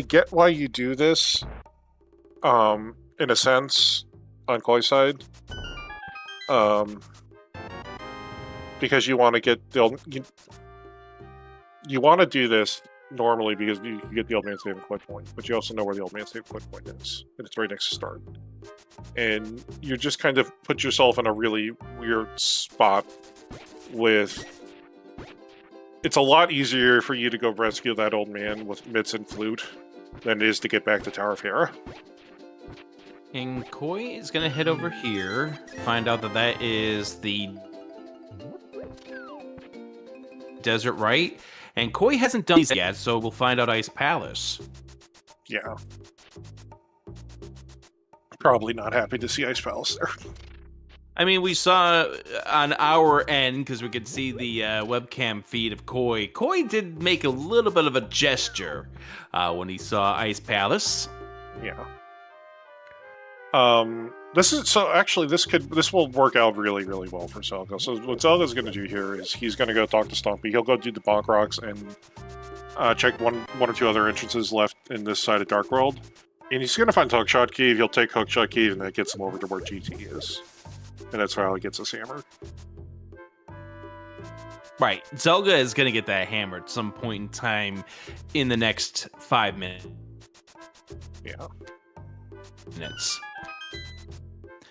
get why you do this. In a sense, on Koi's side. Because you want to get you want to do this normally because you get the old man save and quit point, but you also know where the old man save and quit point is, and it's right next to start. And you just kind of put yourself in a really weird spot with... It's a lot easier for you to go rescue that old man with mitts and flute than it is to get back to Tower of Hera. And Koi is going to head over here, find out that that is the desert, right? And Koi hasn't done these yet, so we'll find out Ice Palace. Yeah. Probably not happy to see Ice Palace there. I mean, we saw on our end, because we could see the webcam feed of Koi. Koi did make a little bit of a gesture when he saw Ice Palace. Yeah. This will work out really, really well for Zelda. So what Zelda's going to do here is he's going to go talk to Stompy. He'll go do the Bonk Rocks and check one or two other entrances left in this side of Dark World. And he's going to find Hookshot Cave. He'll take Hookshot Cave, and that gets him over to where GT is. And that's how he gets his hammer. Right. Zelda is going to get that hammer at some point in time in the next 5 minutes. Yeah.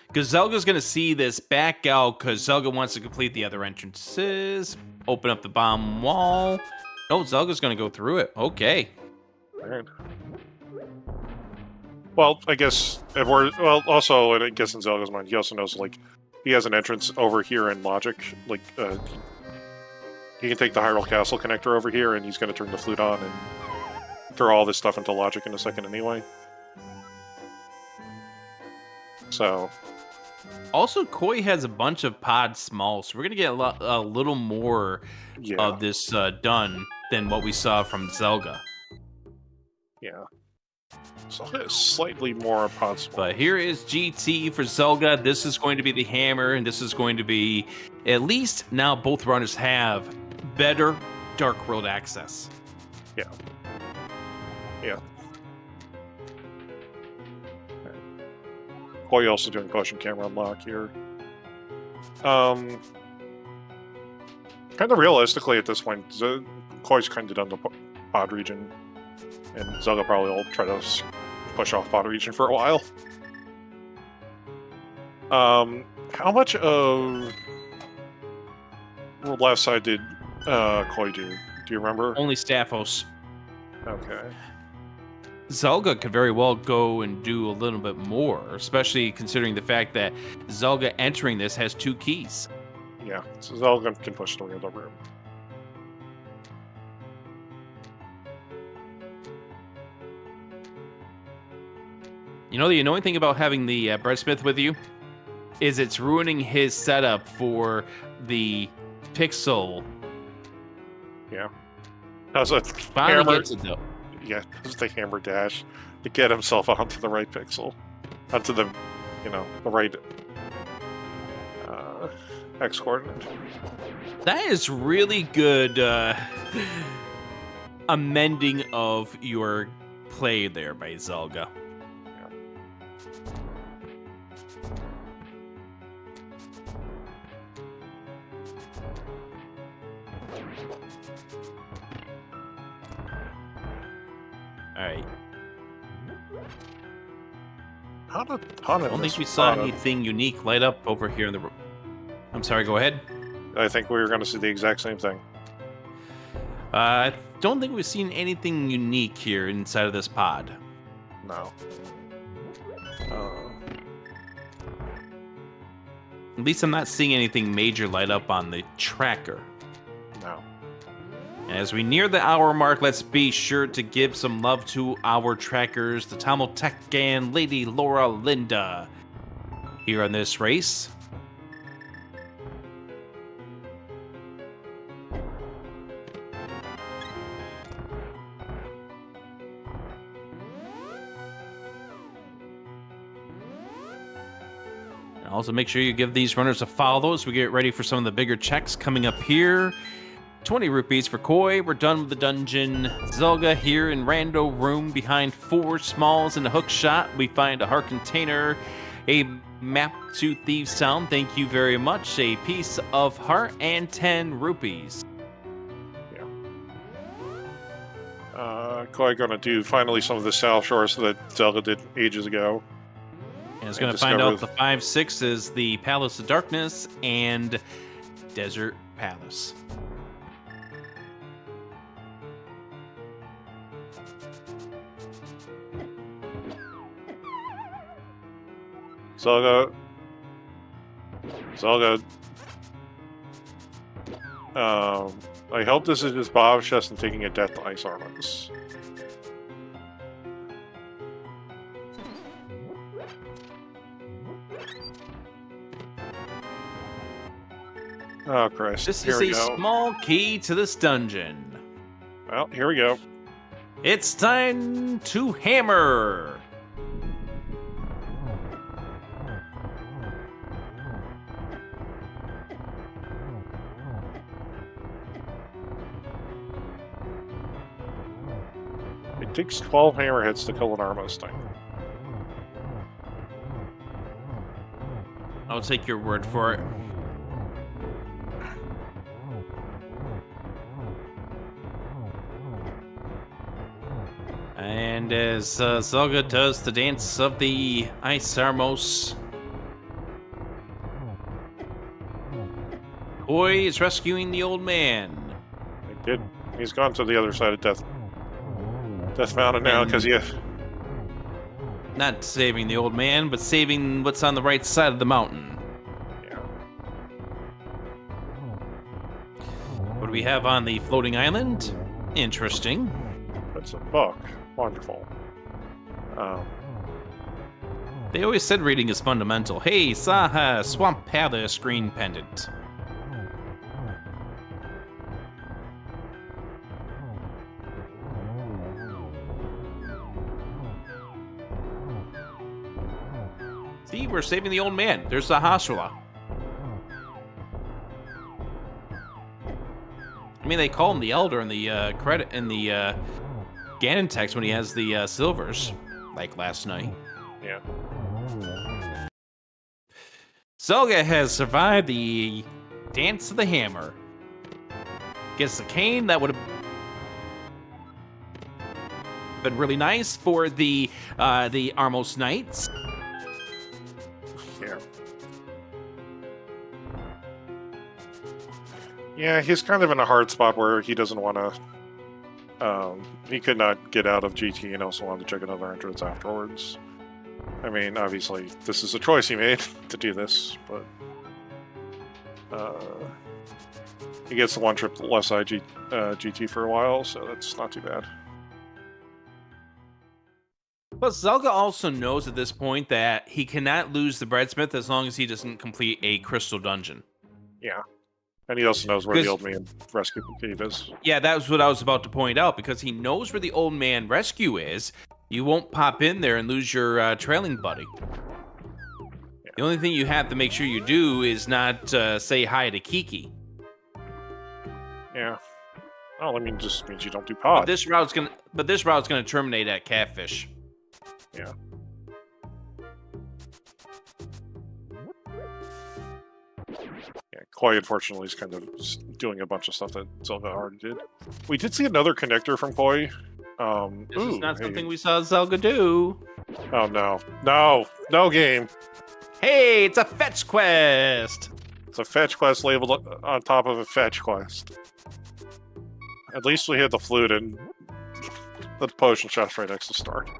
Because Zelda's going to see this back out because Zelda wants to complete the other entrances, open up the bomb wall. No, Zelda's going to go through it. Okay. Alright. Well, I guess, also, and I guess in Zelda's mind, he also knows, like, he has an entrance over here in Logic. Like, he can take the Hyrule Castle connector over here, and he's going to turn the flute on and throw all this stuff into Logic in a second anyway. So... Also, Koi has a bunch of pod small, so we're going to get a little more of this done than what we saw from Zelda. Yeah. So it's slightly more pod small. But here is GT for Zelda. This is going to be the hammer, and this is going to be... At least now both runners have better Dark World access. Yeah. Yeah. Koi also doing potion camera unlock here. Kind of realistically at this point, Koi's kind of done the pod region, and Zelda probably will try to push off pod region for a while. How much of the left side did Koi do? Do you remember? Only Staphos. Okay. Zelda could very well go and do a little bit more, especially considering the fact that Zelda entering this has 2 keys. Yeah, so Zelda can push through the room. You know, the annoying thing about having the breadsmith with you is it's ruining his setup for the pixel. Yeah. How's a Finally hammer? gets it though. Yeah, just the hammer dash to get himself onto the right pixel, onto the, the right X coordinate. That is really good amending of your play there by Zelda. Alright. I don't think we saw anything unique light up over here in the room. I'm sorry, go ahead. I think we were going to see the exact same thing. I don't think we've seen anything unique here inside of this pod. No. At least I'm not seeing anything major light up on the tracker. No. And as we near the hour mark, let's be sure to give some love to our trackers, the Tamil Tech and Lady Laura Linda, here on this race. Also, make sure you give these runners a follow as we get ready for some of the bigger checks coming up here. 20 rupees for Koi. We're done with the dungeon. Zelga here in Rando Room behind 4 smalls and a hook shot. We find a heart container, a map to Thieves Town. Thank you very much. A piece of heart and 10 rupees. Yeah. Koi going to do finally some of the South Shores that Zelda did ages ago. And it's going to find out the 5-6 is the Palace of Darkness and Desert Palace. Zelda. I hope this is just Bob's chest and taking a death to Ice Armors. Oh, Christ. This here is a small key to this dungeon. Well, here we go. It's time to hammer. It takes 12 hammer hits to kill an Armos thing. I'll take your word for it. And as Zelda does the dance of the Ice Armos, Koi is rescuing the old man. He did. He's gone to the other side of Death Mountain now because not saving the old man, but saving what's on the right side of the mountain. Yeah. What do we have on the floating island? Interesting. That's a book. Wonderful. They always said reading is fundamental. Hey, Saha, Swamp Palace green pendant. See, we're saving the old man. There's the Hasrula. I mean, they call him the Elder in the credit in the Ganon text when he has the silvers, like last night. Yeah. Zelda has survived the dance of the hammer. Gets the cane. That would have been really nice for the Armos Knights. Yeah. Yeah, he's kind of in a hard spot where he doesn't want to. He could not get out of GT and also wanted to check another entrance afterwards. I mean, obviously, this is a choice he made to do this, but he gets the one trip left side GT for a while, so that's not too bad. But Zelda also knows at this point that he cannot lose the Breadsmith as long as he doesn't complete a crystal dungeon. Yeah. And he also knows where the old man rescue cave is. Yeah, that was what I was about to point out, because he knows where the old man rescue is. You won't pop in there and lose your trailing buddy. Yeah. The only thing you have to make sure you do is not say hi to Kiki. Yeah. Well, I mean, just means you don't do pod. But this route's gonna terminate at Catfish. Yeah. Yeah, Koi, unfortunately, is kind of doing a bunch of stuff that Zelda already did. We did see another connector from Koi. This is not something we saw Zelda do. Oh, no. No! No game! Hey, it's a fetch quest! It's a fetch quest labeled on top of a fetch quest. At least we hit the flute and the potion shot's right next to start.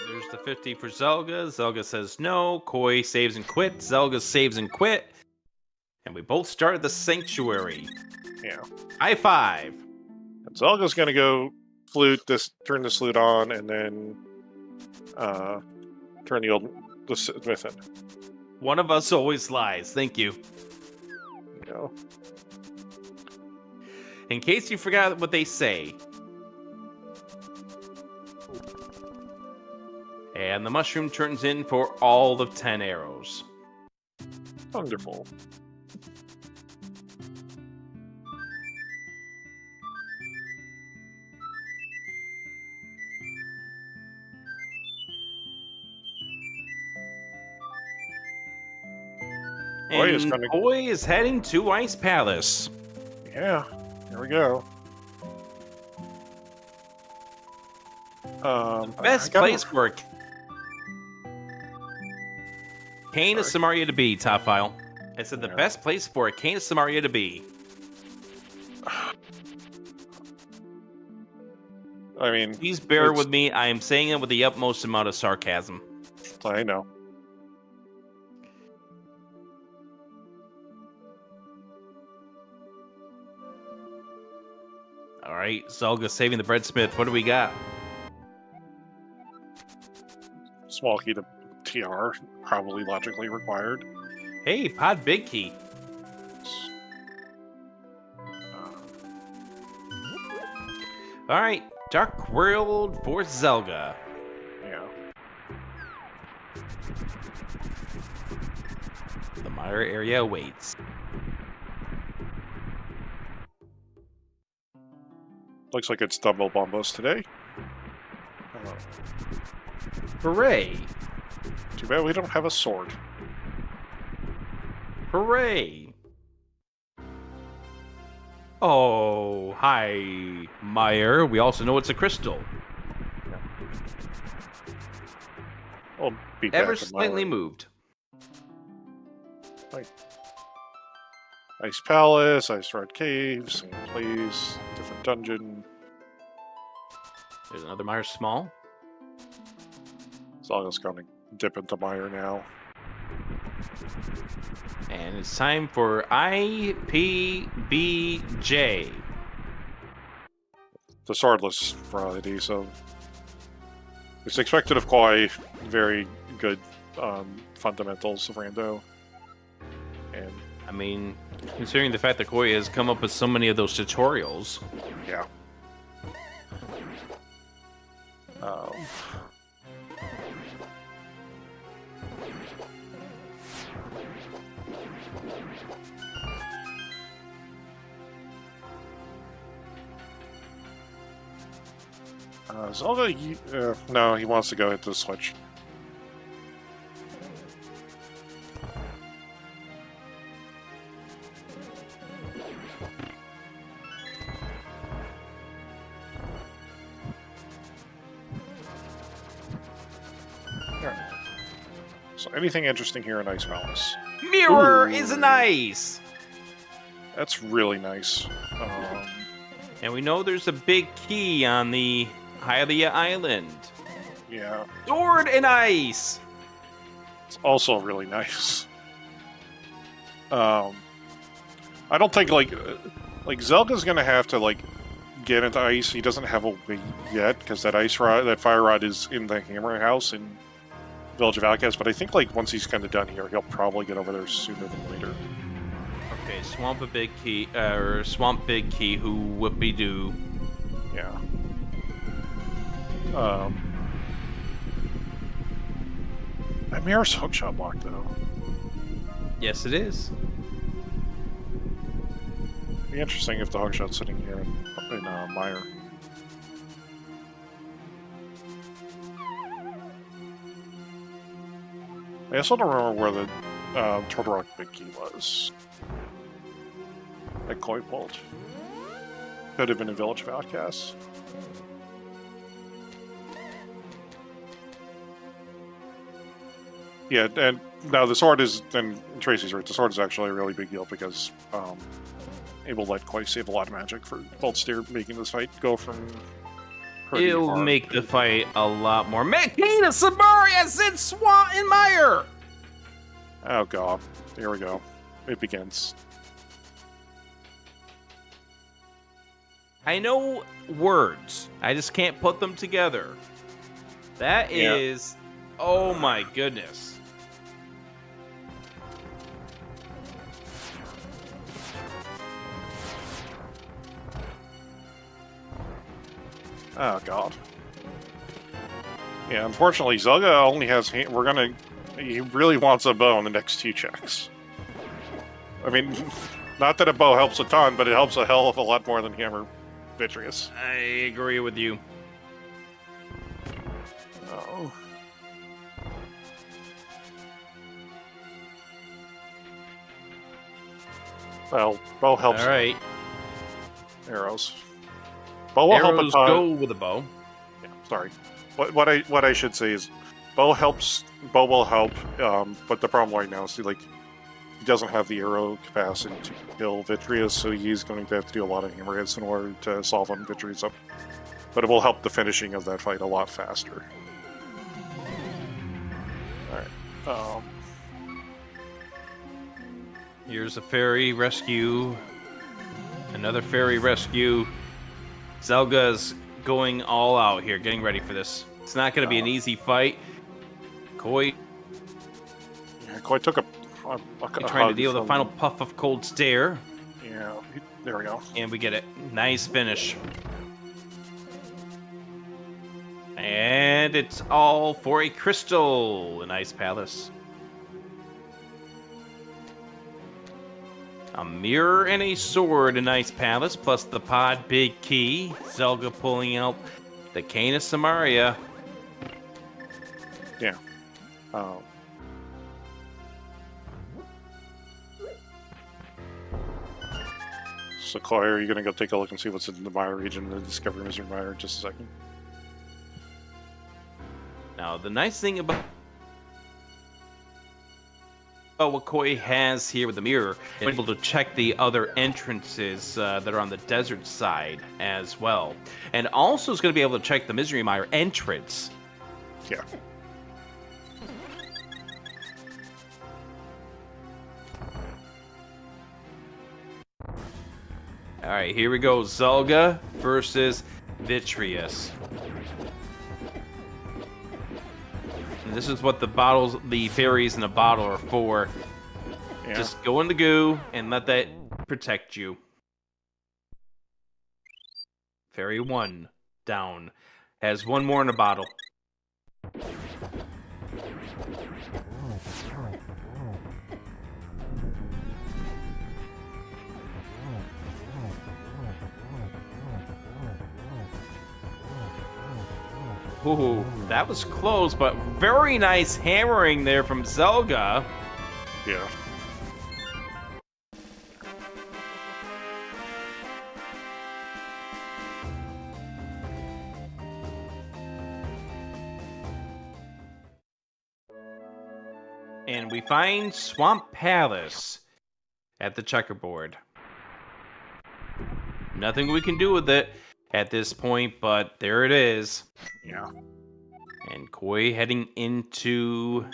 There's the 50 for Zelga. Zelga says no. Koi saves and quit. Zelga saves and quit. And we both start at the sanctuary. Yeah. High five. And Zelga's gonna go turn the flute on, and then turn the smith in. One of us always lies. Thank you. You know. In case you forgot what they say. And the mushroom turns in for all of 10 arrows. Wonderful. And Koi is heading to Ice Palace. Yeah, here we go. Best place for a Cane of Samaria to be, Top File. I said the best place for a Cane of Samaria to be. I mean... Please bear with me. I am saying it with the utmost amount of sarcasm. I know. Alright, Zelga saving the breadsmith. What do we got? Small key to TR, probably logically required. Hey, pod big key. Alright, Dark World for Zelga. Yeah. The Mire area awaits. Looks like it's double bombos today. Hooray! Too bad we don't have a sword. Hooray! Oh, hi, Mire. We also know it's a crystal. I'll be back. Ever slightly moved. Like Ice Palace, Ice Red Cave, same place, different dungeon. There's another Mire small. Zelda's gonna dip into Mire now. And it's time for IPBJ. The swordless variety, so it's expected of Koi. Very good fundamentals of Rando. And I mean, considering the fact that Koi has come up with so many of those tutorials. yeah. Zelda, no, he wants to go hit the switch. Alright. So anything interesting here in Ice Palace? Mirror is nice! That's really nice. And we know there's a big key on the Hylia Island. Yeah. Sword and ice! It's also really nice. I don't think like Zelda's gonna have to get into ice. He doesn't have a way yet because that fire rod is in the Hammer House in Village of Outcasts. But I think once he's kind of done here, he'll probably get over there sooner than later. Okay, Swamp Big Key, who whoopie doo. Yeah. That mirror's hookshot block though. Yes, it is. Be interesting if the hookshot's sitting here in Mire. I also don't remember where the Turtle Rock Big Key was. That Koi pulled. Could have been in Village of Outcasts. Yeah, and now the sword is, and Tracy's right, the sword is actually a really big deal because it will let Koi save a lot of magic for ALttPR making this fight go from pretty It'll hard make to- the fight a lot more. Makina Sabarias in Swamp and Mire! Oh god, here we go. It begins. I know words. I just can't put them together. That Yeah. is... Oh my goodness. Oh god. Yeah, unfortunately, Zelda only has. He really wants a bow in the next 2 checks. I mean, not that a bow helps a ton, but it helps a hell of a lot more than Hammer Vitreous. I agree with you. Oh. Well, bow helps. All right. Arrows. Bow will help a Arrows ton. go with a bow. Yeah, sorry. What I should say is, bow helps. Bow will help. But the problem right now is he doesn't have the arrow capacity to kill Vitreous, so he's going to have to do a lot of hammer hits in order to solve on Vitreous up. But it will help the finishing of that fight a lot faster. All right. Here's a fairy rescue. Another fairy rescue. Zelga's going all out here, getting ready for this. It's not going to be an easy fight. Koi Yeah, Koi took a trying to hug deal with a from- final puff of cold stare. Yeah, there we go. And we get it. Nice finish. And it's all for a crystal. A nice palace. A mirror and a sword, a nice palace, plus the pod big key. Zelda pulling out the Cane of Samaria. Yeah. So, Koi, are you going to go take a look and see what's in the Mire region, the Discovery Misery Mire, in just a second? Now, the nice thing about what Koi has here with the mirror is able to check the other entrances that are on the desert side as well. And also is going to be able to check the Misery Mire entrance. Yeah. All right, here we go. Zelda versus Vitreous. And this is what the fairies in a bottle are for. Yeah. Just go in the goo and let that protect you. Fairy 1 down. Has 1 more in a bottle. Ooh, that was close, but very nice hammering there from Zelda. Yeah. And we find Swamp Palace at the checkerboard. Nothing we can do with it at this point, but there it is. Yeah. And Koi heading into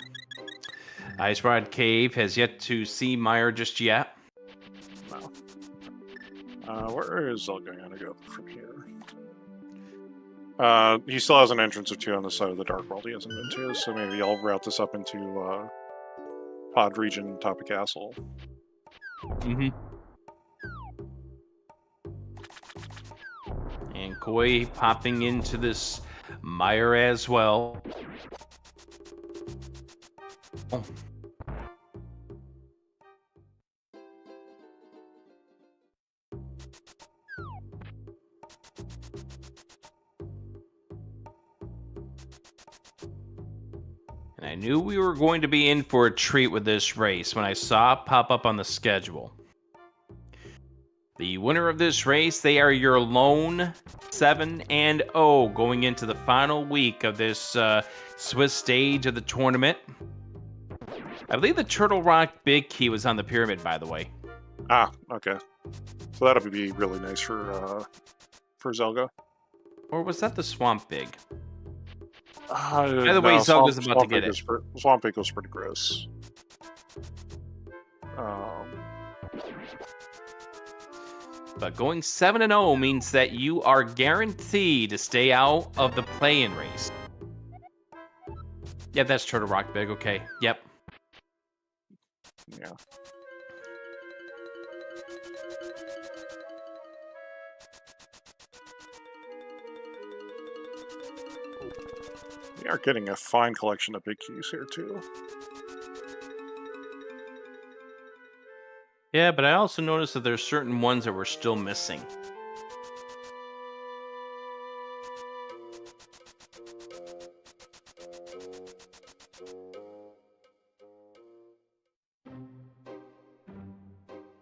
Ice Rod Cave, has yet to see Mire just yet. No. Where is Zelda going to go from here? He still has an entrance or 2 on the side of the Dark World he hasn't been to, so maybe I'll route this up into Pod region, top of Castle. Mm-hmm. And Koi popping into this mire as well. Oh. And I knew we were going to be in for a treat with this race when I saw it pop up on the schedule. The winner of this race, they are your lone 7-0 going into the final week of this Swiss stage of the tournament. I believe the Turtle Rock Big Key was on the pyramid, by the way. Ah, okay. So that'll be really nice for Zelda. Or was that the Swamp Big? By the way, Zelda's about to get it. Swamp Big was pretty gross. But going 7-0 means that you are guaranteed to stay out of the play-in race. Yeah, that's Turtle Rock Big. Okay. Yep. Yeah. We are getting a fine collection of big keys here, too. Yeah, but I also noticed that there's certain ones that we're still missing.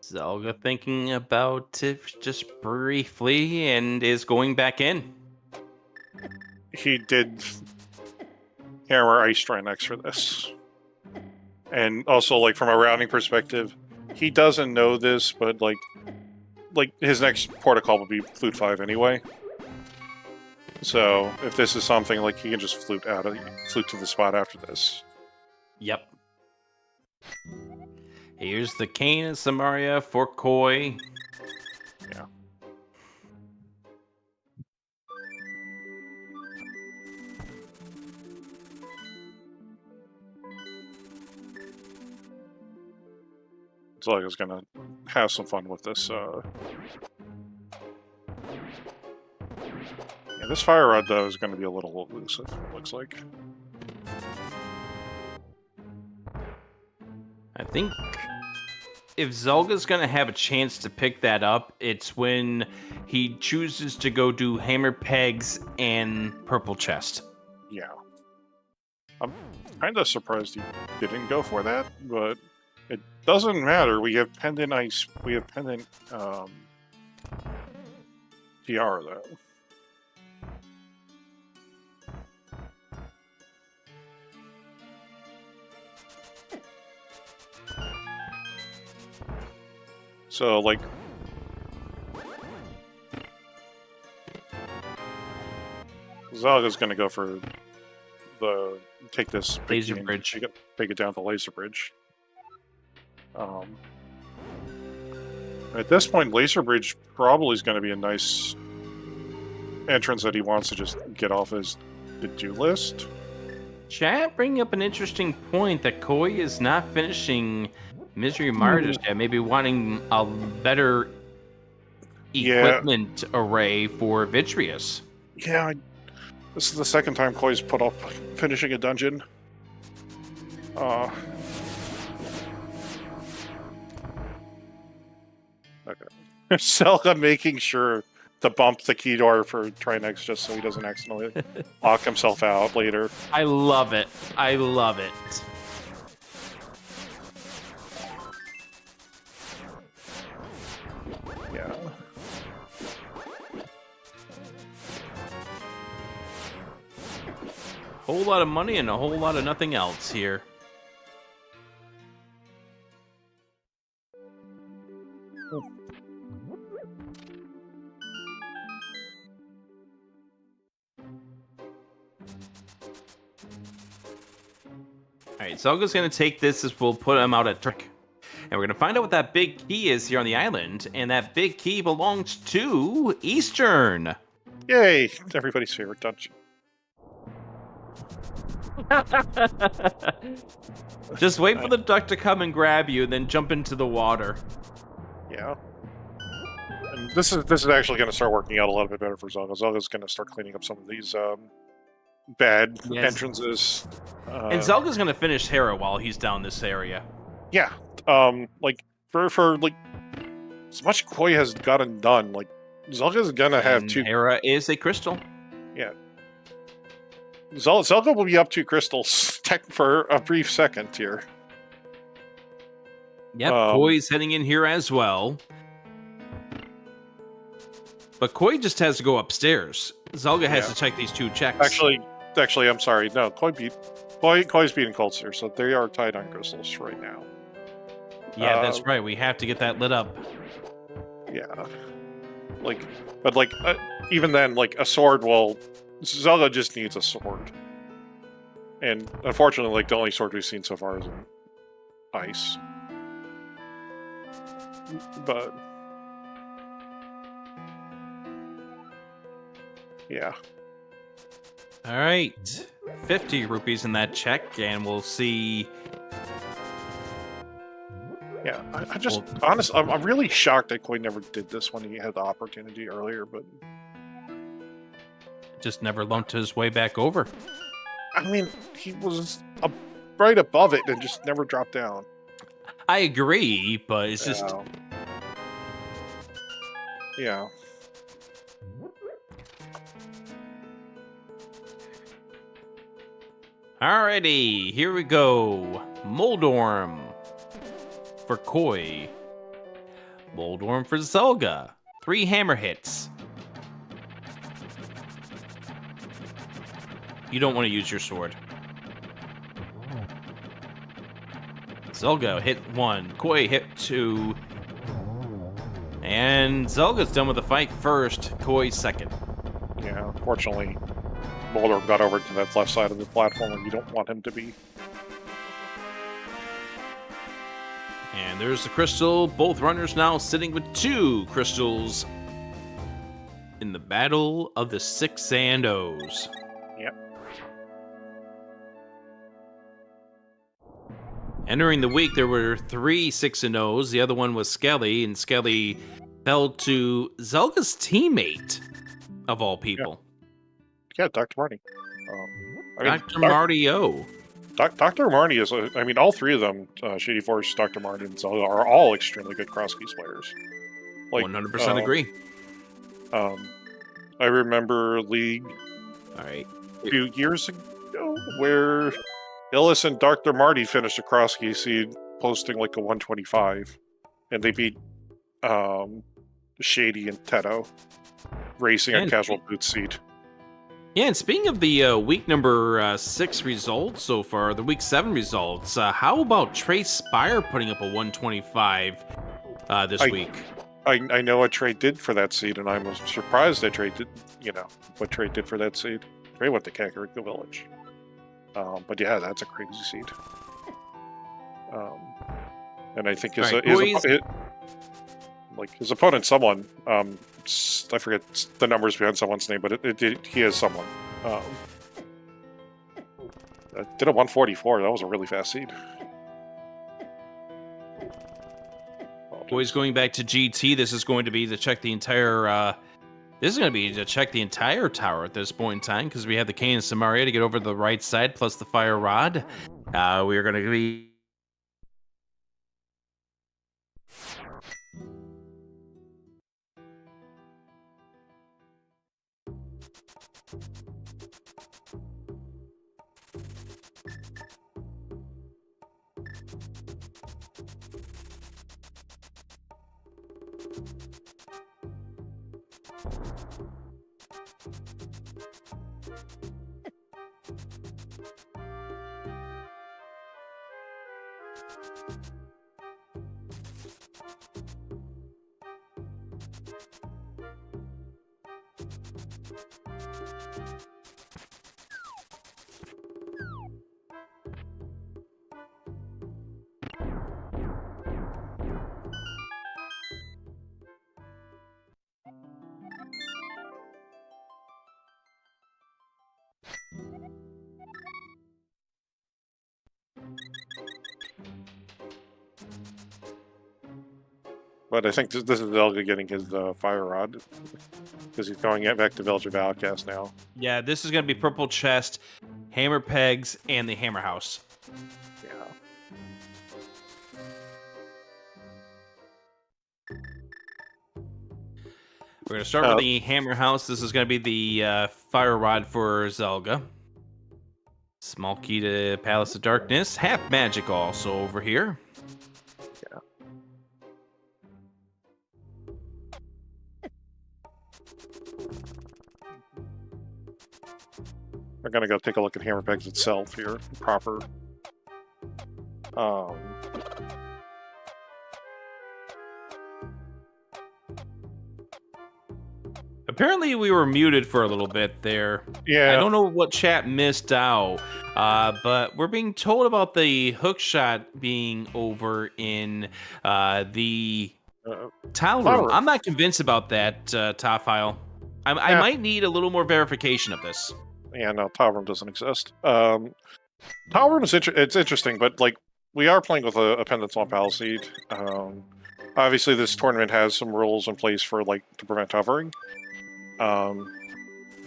Zelda thinking about it just briefly and is going back in. He did hammer Ice Trinex for this. And also, like, from a routing perspective, he doesn't know this, but, like his next protocol would be Flute 5 anyway. So, if this is something, like, he can just flute to the spot after this. Yep. Here's the Cane and Samaria for Koi. Yeah. Zelda's gonna have some fun with this. Yeah, this fire rod though is gonna be a little elusive. It looks like. I think if Zelda's gonna have a chance to pick that up, it's when he chooses to go do hammer pegs and purple chest. Yeah. I'm kind of surprised he didn't go for that, but it doesn't matter. We have pendant ice. We have pendant TR though. So like, Zelda's gonna go for take this Laser bridge. Take it down the laser bridge. At this point, laser bridge probably is going to be a nice entrance that he wants to just get off his to-do list. Chat bringing up an interesting point that Koi is not finishing Misery Martyrs yet, maybe wanting a better equipment array for Vitreous. Yeah, this is the second time Koi's put off finishing a dungeon. Okay. Zelda making sure to bump the key door for Trinex just so he doesn't accidentally lock himself out later. I love it. I love it. Yeah. Whole lot of money and a whole lot of nothing else here. Alright, Zelda's going to take this as we'll put him out at trick. And we're going to find out what that big key is here on the island. And that big key belongs to Eastern. Yay! Everybody's favorite dungeon. Just wait for the duck to come and grab you and then jump into the water. Yeah. And this is actually going to start working out a little bit better for Zelda. Zelda's going to start cleaning up some of these bad entrances. And Zelda's going to finish Hera while he's down this area. Yeah. Like for like as much Koi has gotten done, like Zelda's gonna have two. Hera is a crystal. Yeah. Zelda will be up 2 crystals for a brief second here. Yep, Koi's heading in here as well. But Koi just has to go upstairs. Zelda has to check these 2 checks. Actually, I'm sorry. No, Koi beat Koi's beating Colster, so they are tied on crystals right now. Yeah, that's right. We have to get that lit up. Yeah. But even then, like, a sword will... Zelda just needs a sword. And unfortunately, like, the only sword we've seen so far is in ice. But... yeah. All right. 50 rupees in that check, and we'll see... Yeah, I'm really shocked that Koi never did this when he had the opportunity earlier, but... just never lumped his way back over. I mean, he was right above it and just never dropped down. I agree, but it's just... Yeah. Alrighty, here we go. Moldorm for Koi. Moldorm for Zelga. 3 hammer hits. You don't want to use your sword. Zelga hit 1. Koi hit 2. And Zelga's done with the fight first. Koi second. Yeah, fortunately, Boulder got over to that left side of the platform where you don't want him to be. And there's the crystal. Both runners now sitting with 2 crystals in the battle of the 6 Zandos. Yep. Entering the week, there were 3 6-0s. The other one was Skelly, and Skelly fell to Zelga's teammate, of all people. Yeah, Dr. Marty. Dr. Marty O. Dr. Marty is, I mean, all 3 of them, Shady Force, Dr. Marty, and Zelda, are all extremely good Crosskeys players. Like, 100% agree. I remember League a few years ago where Illis and Dr. Marty finished a Crosskey seed posting like a 125, and they beat Shady and Teto racing a casual boot seed. Yeah, and speaking of the week number 6 results so far, the week 7 results, how about Trace Spire putting up a 125 this week? I know what Trey did for that seed, and I was surprised that Trey did, what Trey did for that seed. Trey went to Kakariko Village. But yeah, that's a crazy seed. And I think his opponent, someone, I forget the numbers behind someone's name, but he is someone. Did a 144. That was a really fast seed. Boys going back to GT. This is going to be to check the entire. This is going to be to check the entire tower at this point in time because we have the Cane and Samaria to get over to the right side plus the Fire Rod. We are going to be. But I think this is Zelda getting his Fire Rod because he's going back to Village of Outcast now. Yeah, this is going to be Purple Chest, Hammer Pegs, and the Hammer House. Yeah. We're going to start with the Hammer House. This is going to be the Fire Rod for Zelga. Small key to Palace of Darkness. Half magic also over here. Yeah. We're gonna go take a look at Hammerpegs itself here, proper. Apparently, we were muted for a little bit there. Yeah. I don't know what chat missed out, but we're being told about the hookshot being over in the tile room. room. I'm not convinced about that, top file. I might need a little more verification of this. Yeah, no, tile room doesn't exist. Tile room is it's interesting, but like we are playing with a pendant swamp palisade. Obviously, this tournament has some rules in place for like to prevent hovering. So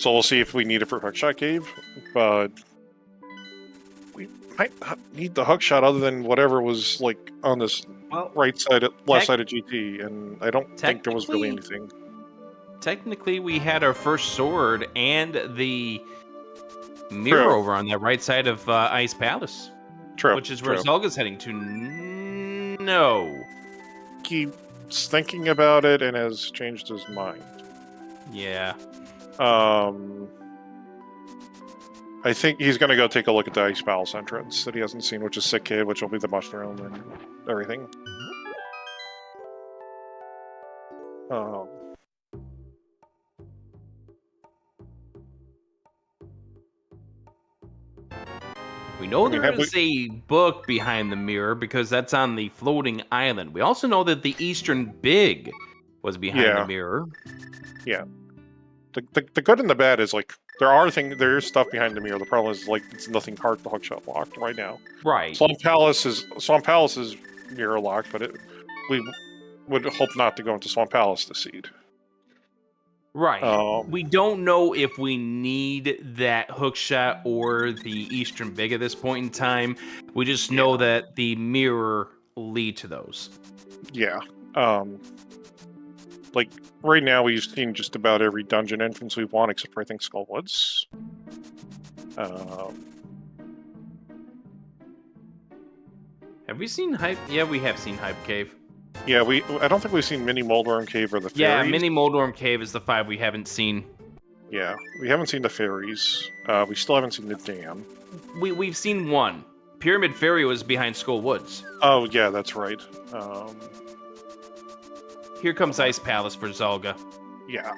we'll see if we need it for hookshot cave, but we might not need the hookshot other than whatever was like on this right side, left side of GT, and I don't think there was really anything. Technically, we had our first sword and the mirror over on the right side of Ice Palace. True. Which is where Zelga's heading to. No. Keeps thinking about it and has changed his mind. Yeah. I think he's going to go take a look at the Ice Palace entrance that he hasn't seen, which is Sick Cave, which will be the mushroom and everything. We know there is a book behind the mirror because that's on the floating island. We also know that the Eastern Big was behind the mirror. Yeah. The good and the bad is like there is stuff behind the mirror. The problem is like it's nothing hard to hookshot locked right now. Right. Swamp Palace is mirror locked, but we would hope not to go into Swamp Palace to seed. Right. We don't know if we need that hookshot or the Eastern Big at this point in time. We just know that the mirror lead to those. Yeah. Like right now, we've seen just about every dungeon entrance we want, except for I think Skullwoods. Have we seen Hype? Yeah, we have seen Hype Cave. Yeah, I don't think we've seen Mini Moldworm Cave or the Fairies. Yeah, Mini Moldworm Cave is the 5 we haven't seen. Yeah, we haven't seen the Fairies. We still haven't seen the Dam. We've seen one. Pyramid Fairy was behind Skull Woods. Oh, yeah, that's right. Here comes Ice Palace for Zelga. Yeah.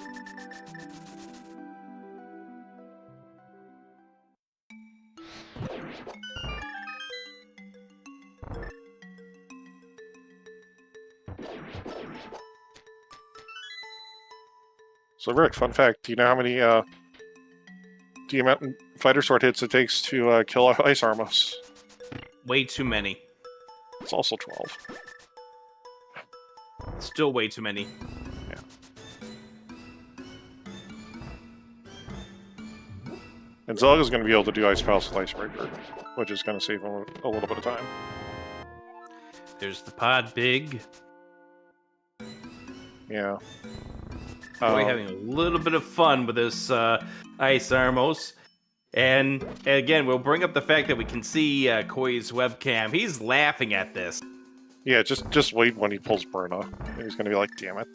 So, Rick, fun fact, do you know how many fighter sword hits it takes to kill Ice Armos? Way too many. It's also 12. Still way too many. Yeah. And Zelga's going to be able to do Ice Palace with Icebreaker, which is going to save him a little bit of time. There's the pod big. Yeah. We're having a little bit of fun with this Ice Armos. And again, we'll bring up the fact that we can see Koi's webcam. He's laughing at this. Yeah, just wait when he pulls Berna. He's going to be like, damn it.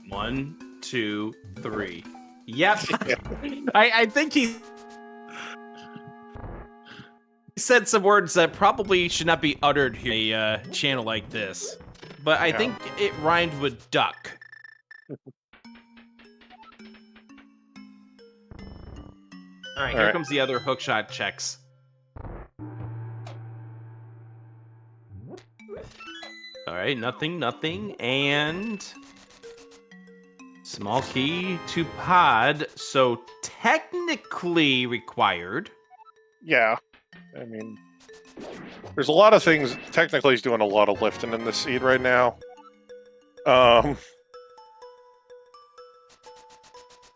1, 2, 3. Yep. I think he said some words that probably should not be uttered here in a channel like this. But I think it rhymed with duck. All right, here comes the other hookshot checks. All right, nothing, and small key to pod, so technically required. Yeah, I mean, there's a lot of things. Technically, he's doing a lot of lifting in this seed right now.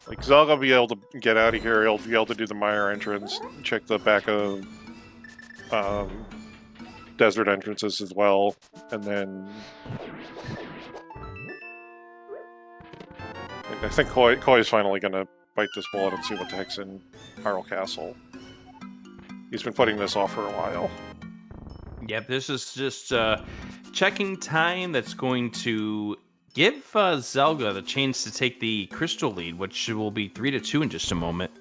Like, Zelga will be able to get out of here, he'll be able to do the Mire entrance, check the back of desert entrances as well, and then I think Koi is finally going to bite this bullet and see what the heck's in Hyrule Castle. He's been putting this off for a while. Yep, this is just checking time that's going to give Zelga the chance to take the crystal lead, which will be 3-2 in just a moment.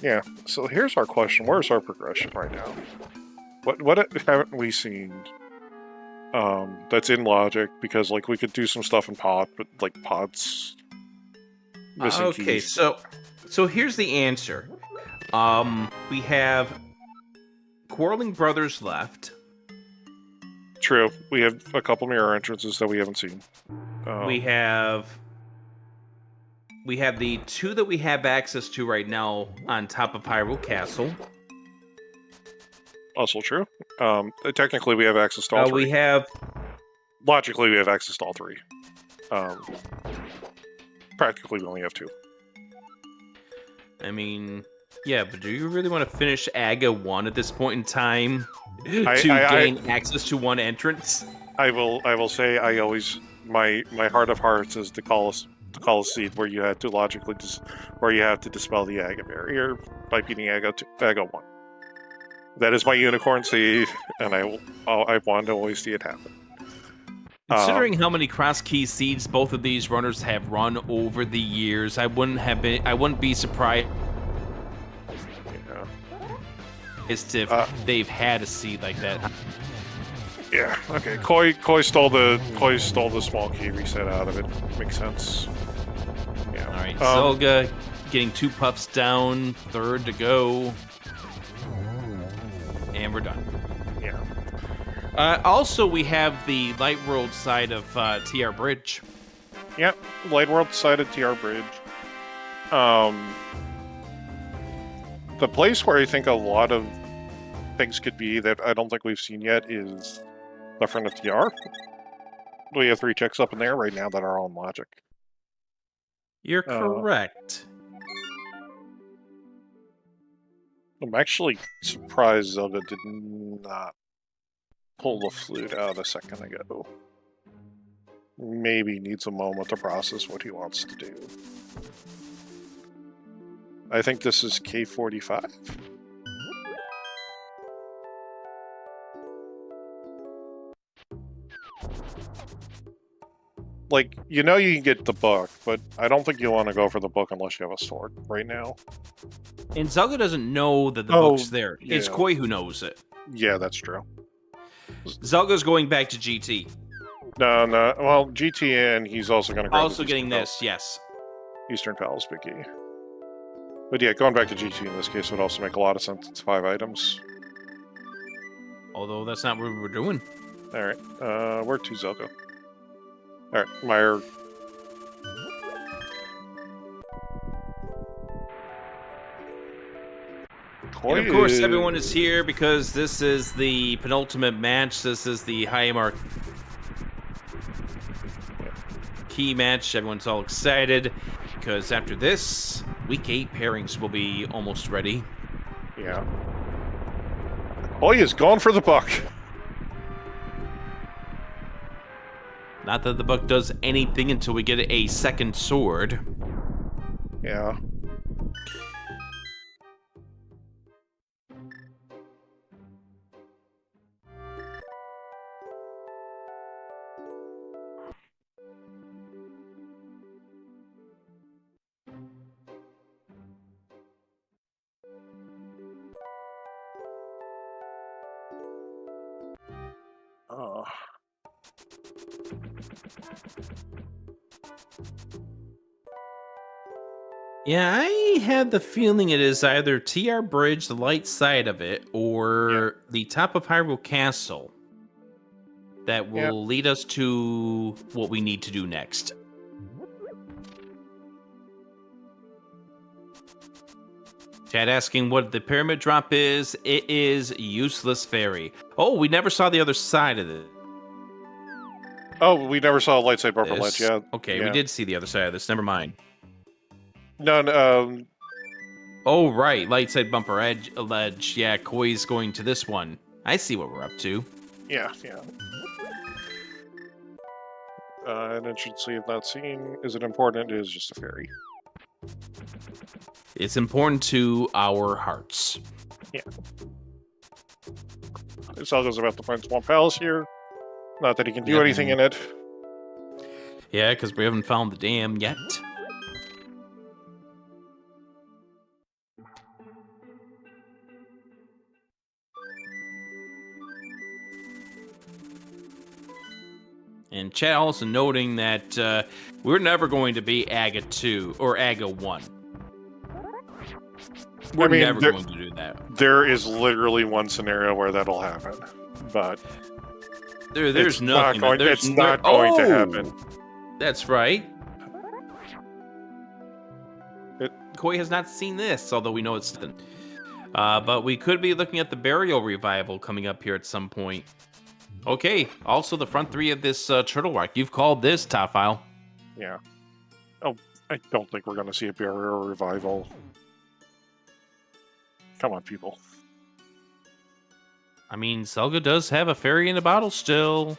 Yeah. So here's our question: where's our progression right now? What haven't we seen? That's in logic because like we could do some stuff in pod, but like pods missing Okay, keys. so here's the answer. We have Quarreling Brothers left. True. We have a couple mirror entrances that we haven't seen. We have the two that we have access to right now on top of Hyrule Castle. Also true. Technically, we have access to all three. Logically, we have access to all three. Practically, we only have two. I mean, yeah, but do you really want to finish Aga 1 at this point in time to gain access to one entrance? I will say I always my heart of hearts is the call seed where you had to logically where you have to dispel the Aga barrier by beating Aga 1. That is my unicorn seed, and I want to always see it happen. Considering how many Crosskeys seeds both of these runners have run over the years, I wouldn't be surprised if they've had a seed like that. Yeah. Okay. Koi stole the small key reset out of it. Makes sense. Yeah. All right. Zelda getting 2 puffs down, 3rd to go, and we're done. Yeah. Also, we have the Light World side of TR Bridge. Yep. Light World side of TR Bridge. The place where I think a lot of things could be that I don't think we've seen yet is the front of TR. We have 3 checks up in there right now that are all in logic. You're correct. I'm actually surprised Zelda did not pull the flute out a second ago. Maybe needs a moment to process what he wants to do. I think this is K45. Like, you know you can get the book, but I don't think you want to go for the book unless you have a sword right now. And Zelda doesn't know that the book's there. Yeah. It's Koi who knows it. Yeah, that's true. Zelda's going back to GT. No. Well, GT and he's also going to grab Also getting this, yes. Eastern Palace Big E. But yeah, going back to GT in this case would also make a lot of sense. It's 5 items. Although that's not what we were doing. Alright, where to Zelda? Alright, Meyer. And of course, everyone is here because this is the penultimate match. This is the high mark key match. Everyone's all excited because after this, week 8 pairings will be almost ready. Yeah. Koi is going for the buck. Not that the buck does anything until we get a second sword. Yeah. Yeah, I had the feeling it is either TR Bridge, the light side of it, or the top of Hyrule Castle that will lead us to what we need to do next. Chad asking what the pyramid drop is. It is Useless Fairy. Oh, we never saw the other side of it. Oh, we never saw a light side bumper ledge, yeah. Okay, we did see the other side of this. Never mind. No, Oh, right. Light side bumper ledge. Yeah, Koi's going to this one. I see what we're up to. Yeah. An entrance we have not seen. Is it important? It is just a fairy. It's important to our hearts. Yeah. Zelda's about to find Swamp Palace here. Not that he can do anything in it. Yeah, because we haven't found the dam yet. And chat also noting that we're never going to be Aga 2 or Aga 1. We're never going to do that. There is literally one scenario where that'll happen, but there's nothing. It's not going to happen. That's right. Koi has not seen this, although we know it's something. But we could be looking at the Burial Revival coming up here at some point. Okay, also the front three of this Turtle Rock. You've called this, Top File. Yeah. Oh, I don't think we're going to see a Burial Revival. Come on, people. I mean, Zelda does have a fairy in a bottle still.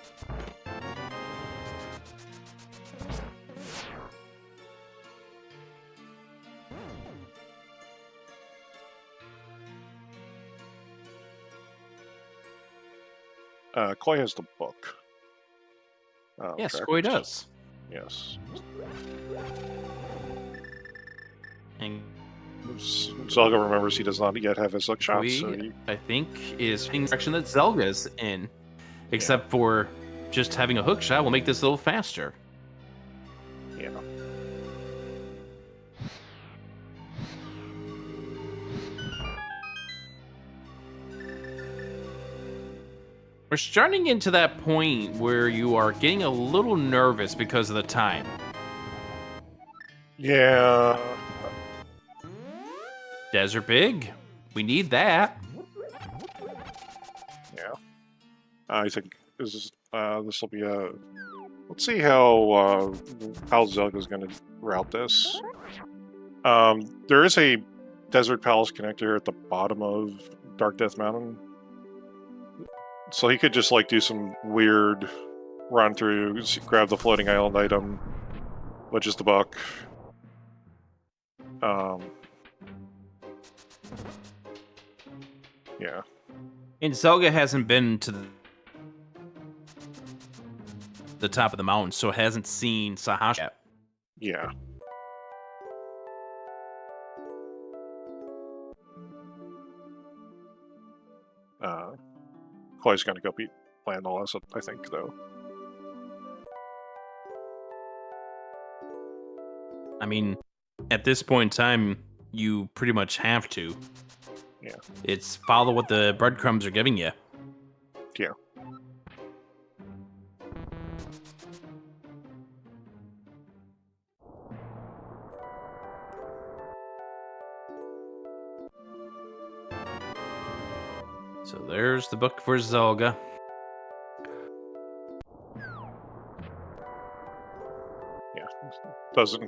Koi has the book. Yes, Koi does. Yes. And Zelda remembers he does not yet have his luck shot, so I think, is in the direction that Zelda's in. Except for just having a hook shot will make this a little faster. Yeah. We're starting into that point where you are getting a little nervous because of the time. Yeah. Desert Big. We need that. Yeah. I think this will be a... Let's see how Zelda's going to route this. There is a Desert Palace connector at the bottom of Dark Death Mountain. So he could just like do some weird run through, grab the floating island item, which is the buck. Yeah. And Zelda hasn't been to the top of the mountain, so hasn't seen Sahash yet. Yeah. Koi's gonna go beat Landless, I think, though. I mean, at this point in time, you pretty much have to. Yeah. It's follow what the breadcrumbs are giving you. Yeah. So there's the book for Zelda. Yeah.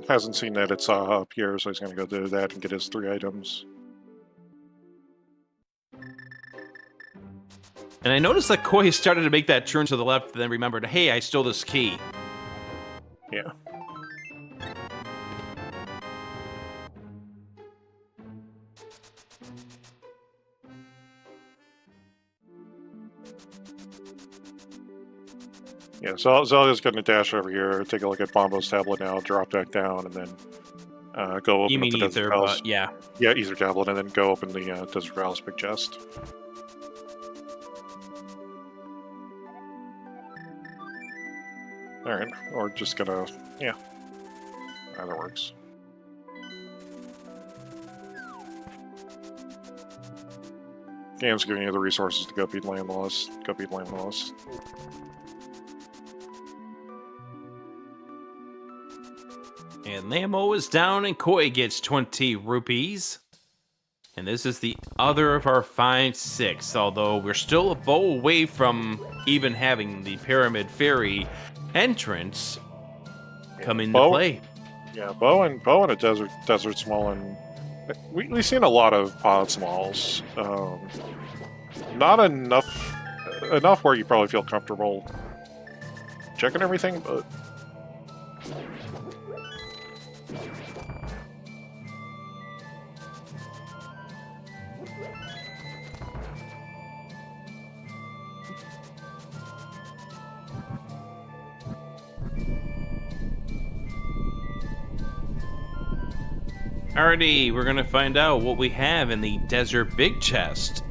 Hasn't seen that it's up here, so he's gonna go do that and get his 3 items. And I noticed that Koi started to make that turn to the left, then remembered, hey, I stole this key. Yeah. Yeah, so Zelda's going to dash over here, take a look at Bombo's tablet now, drop back down, and then go open up the Desert Palace. Yeah. Yeah, Ether tablet, and then go open the Desert Palace big chest. Alright, or just gonna... yeah. Either works. Game's giving you the resources to go beat Landless. Go beat Landless. And Lamo is down and Koi gets 20 rupees. And this is the other of our 5-6, although we're still a bow away from even having the Pyramid Fairy entrance come into play. Yeah, bow and a desert small, and we've seen a lot of pod smalls. Not enough where you probably feel comfortable checking everything, but alrighty, we're gonna find out what we have in the Desert Big Chest.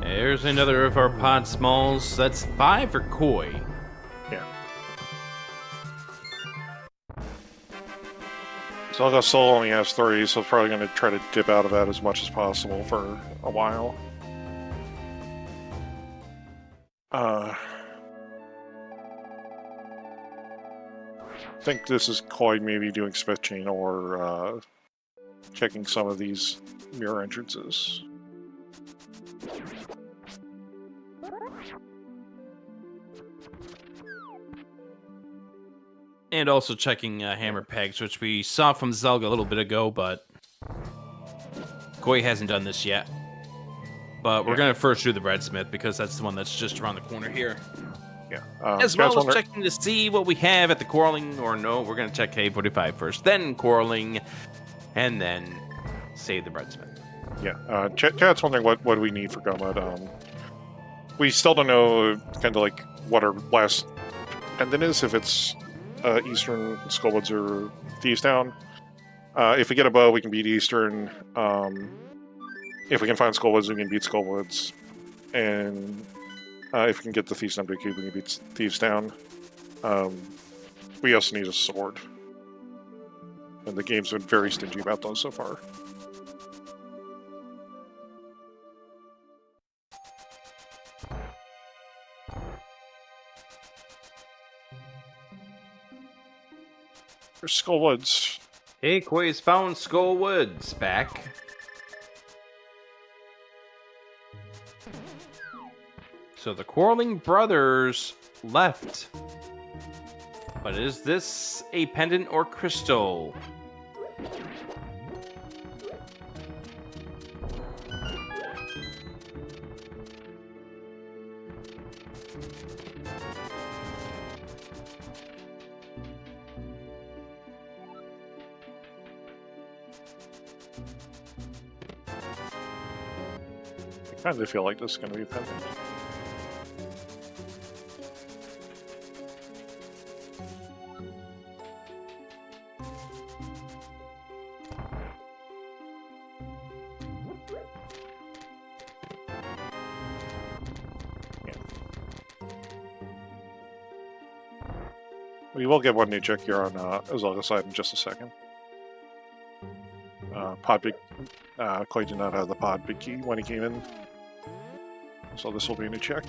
There's another of our pod smalls. That's 5 for Koi. Yeah. Zelda Soul only has 3, so probably going to try to dip out of that as much as possible for a while. I think this is Koi maybe doing switching or checking some of these mirror entrances. And also checking hammer pegs, which we saw from Zelda a little bit ago, but Koi hasn't done this yet. But we're going to first do the breadsmith, because that's the one that's just around the corner here. Yeah. As well as checking to see what we have at the quarreling, or no, we're going to check K45 first, then quarreling, and then save the breadsmith. Yeah. Chat's wondering what we need for Gomad. We still don't know kind of like what our last pendant is, if it's Eastern, Skullwoods, or Thieves Town. If we get a bow, we can beat Eastern. If we can find Skullwoods, we can beat Skullwoods. And if we can get the Thieves Town Big Cube, we can beat Thieves Town. We also need a sword. And the game's been very stingy about those so far. There's Skullwoods. Hey, Koi's found Skullwoods back. So the quarreling brothers left. But is this a pendant or crystal? I kind of feel like this is going to be a pendant. We will get one new check here on Zelda side in just a second. Koi did not have the pod big key when he came in, so this will be a new check.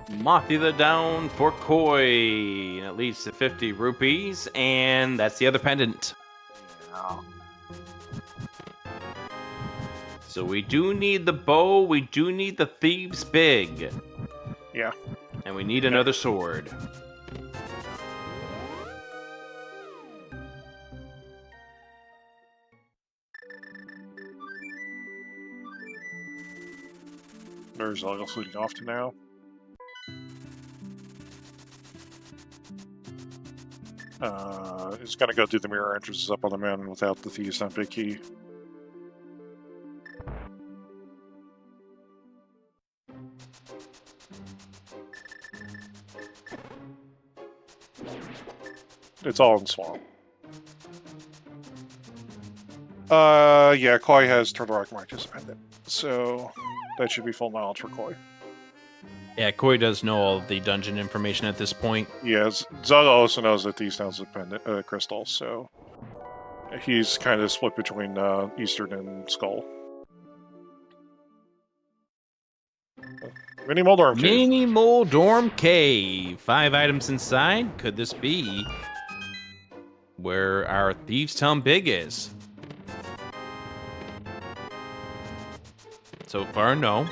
Mothula down for Koi, at least 50 rupees, and that's the other pendant. Yeah. So we do need the bow, we do need the Thieves Big. Yeah. And we need another sword. There's Zelda fleeting off to now. It's gonna go through the mirror entrances up on the mountain without the Thieves Town Big Key. It's all in swamp. Yeah, Koi has Turtle Rock marked as a pendant, so that should be full knowledge for Koi. Yeah, Koi does know all of the dungeon information at this point. Yes, Zelda also knows that these towns are pendant crystals, so he's kind of split between Eastern and Skull. Mini Moldorm Cave. Mini Moldorm Cave. 5 items inside. Could this be where our Thieves Town Big is? So far, no.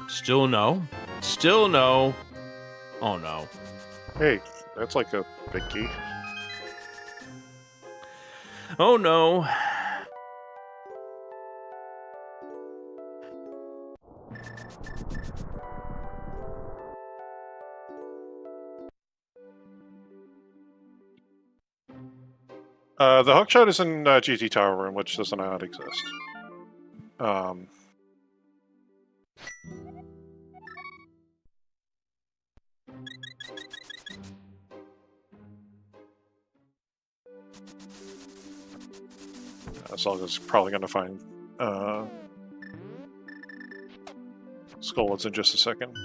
Still no. Still no. Oh no. Hey, that's like a big key. Oh no. The hookshot is in GT Tower Room, which does not exist. Zelda's probably going to find Skolets in just a second.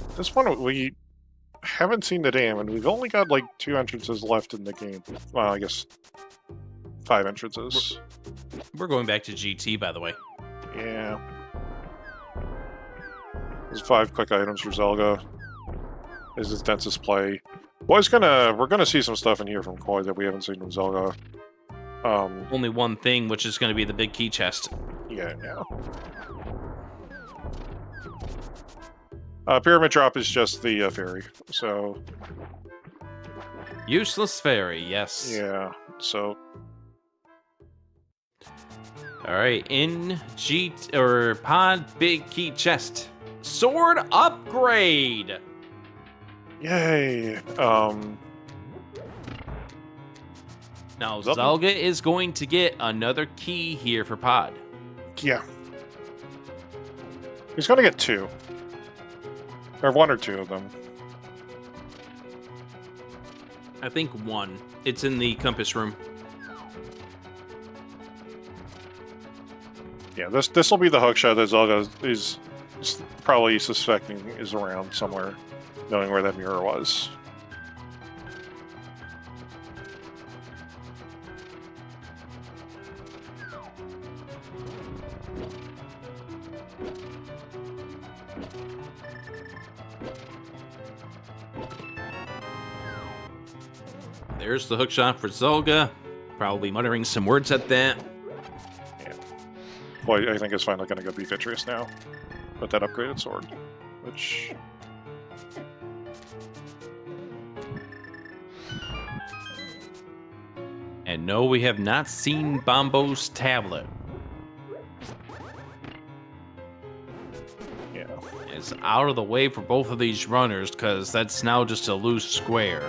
At this point, we haven't seen the dam, and we've only got like 2 entrances left in the game. Well, I guess 5 entrances. We're going back to GT, by the way. Yeah. There's 5 quick items for Zelda. Is his densest play. We're gonna see some stuff in here from Koi that we haven't seen from Zelda. Only one thing, which is going to be the big key chest. Yeah. Pyramid Drop is just the fairy, so... Useless fairy, yes. Yeah, so... Alright, in Pod big key chest. Sword upgrade! Yay! Now, Zelda is going to get another key here for Pod. Yeah. He's gonna get 2. Or 1 or 2 of them. I think 1. It's in the compass room. Yeah, this will be the hookshot that Zelda is probably suspecting is around somewhere, knowing where that mirror was. There's the hookshot for Zelda. Probably muttering some words at that. Yeah. Well, I think it's finally going to go be Vitreous now with that upgraded sword, which... And no, we have not seen Bombo's tablet. Yeah. It's out of the way for both of these runners, because that's now just a loose square.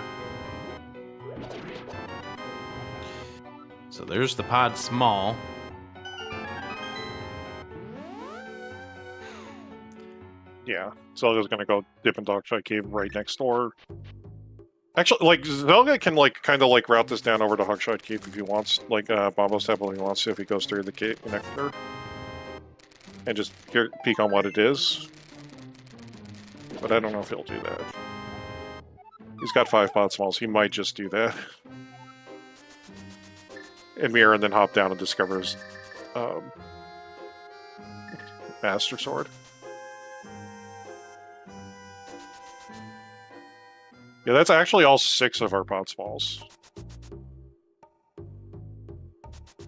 So there's the Pod Small. Yeah, Zelda's gonna go dip in Darkshide Cave right next door. Actually, like, Zelda can, like, kind of, like, route this down over to Hawkshide Cave if he wants, like, Bombo's tablet if he wants to, if he goes through the cave connector. And just peek on what it is. But I don't know if he'll do that. He's got 5 Pod Smalls, he might just do that. And mirror, and then hop down and discover his Master Sword. Yeah, that's actually all 6 of our Pod Smalls.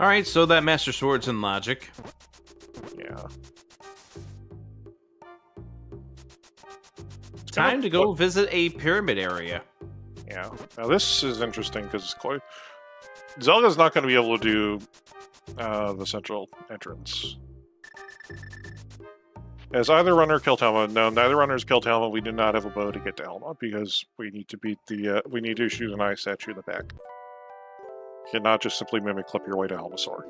Alright, so that Master Sword's in logic. Yeah. Time to go visit a pyramid area. Yeah. Now this is interesting because it's quite... Zelda's not going to be able to do the central entrance. As either runner killed Helma. No, neither runner's killed Helma. We do not have a bow to get to Helma because we need to beat the. We need to shoot an eye statue in the back. You cannot just simply mimic clip your way to Helmasaur.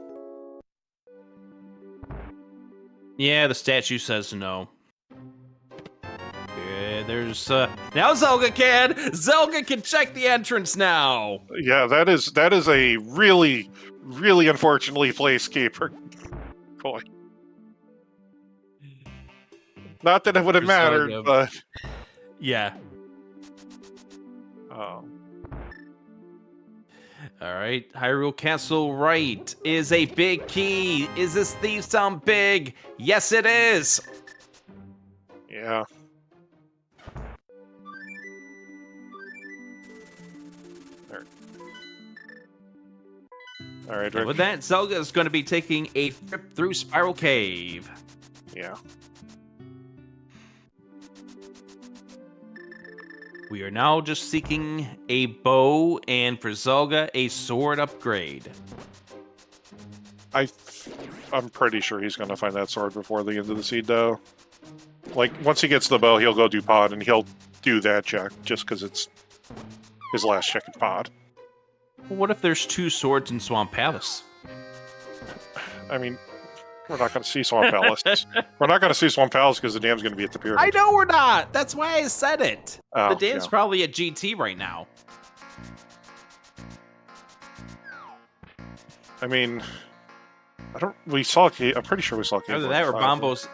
Yeah, the statue says no. Yeah, there's now Zelda can! Zelda can check the entrance now! Yeah, that is a really, really unfortunately placed keeper. Boy. Not that it would have mattered, but... Yeah. Alright, Hyrule Castle right is a big key. Is this thief sound big? Yes, it is! Yeah. Alright, Rick. With that, Zelda is going to be taking a trip through Spiral Cave. Yeah. We are now just seeking a bow and for Zelda a sword upgrade. I'm pretty sure he's going to find that sword before the end of the seed, though. Like, once he gets the bow, he'll go do pod, and he'll do that check, just because it's his last check in pod. Well, what if there's 2 swords in Swamp Palace? I mean, We're not going to see Swamp Palace. We're not going to see Swamp Palace because the dam's going to be at the pyramid. I know we're not. That's why I said it. Oh, The dam's yeah. probably at GT right now. I mean, we saw. I'm pretty sure we saw. Either that or Bombos.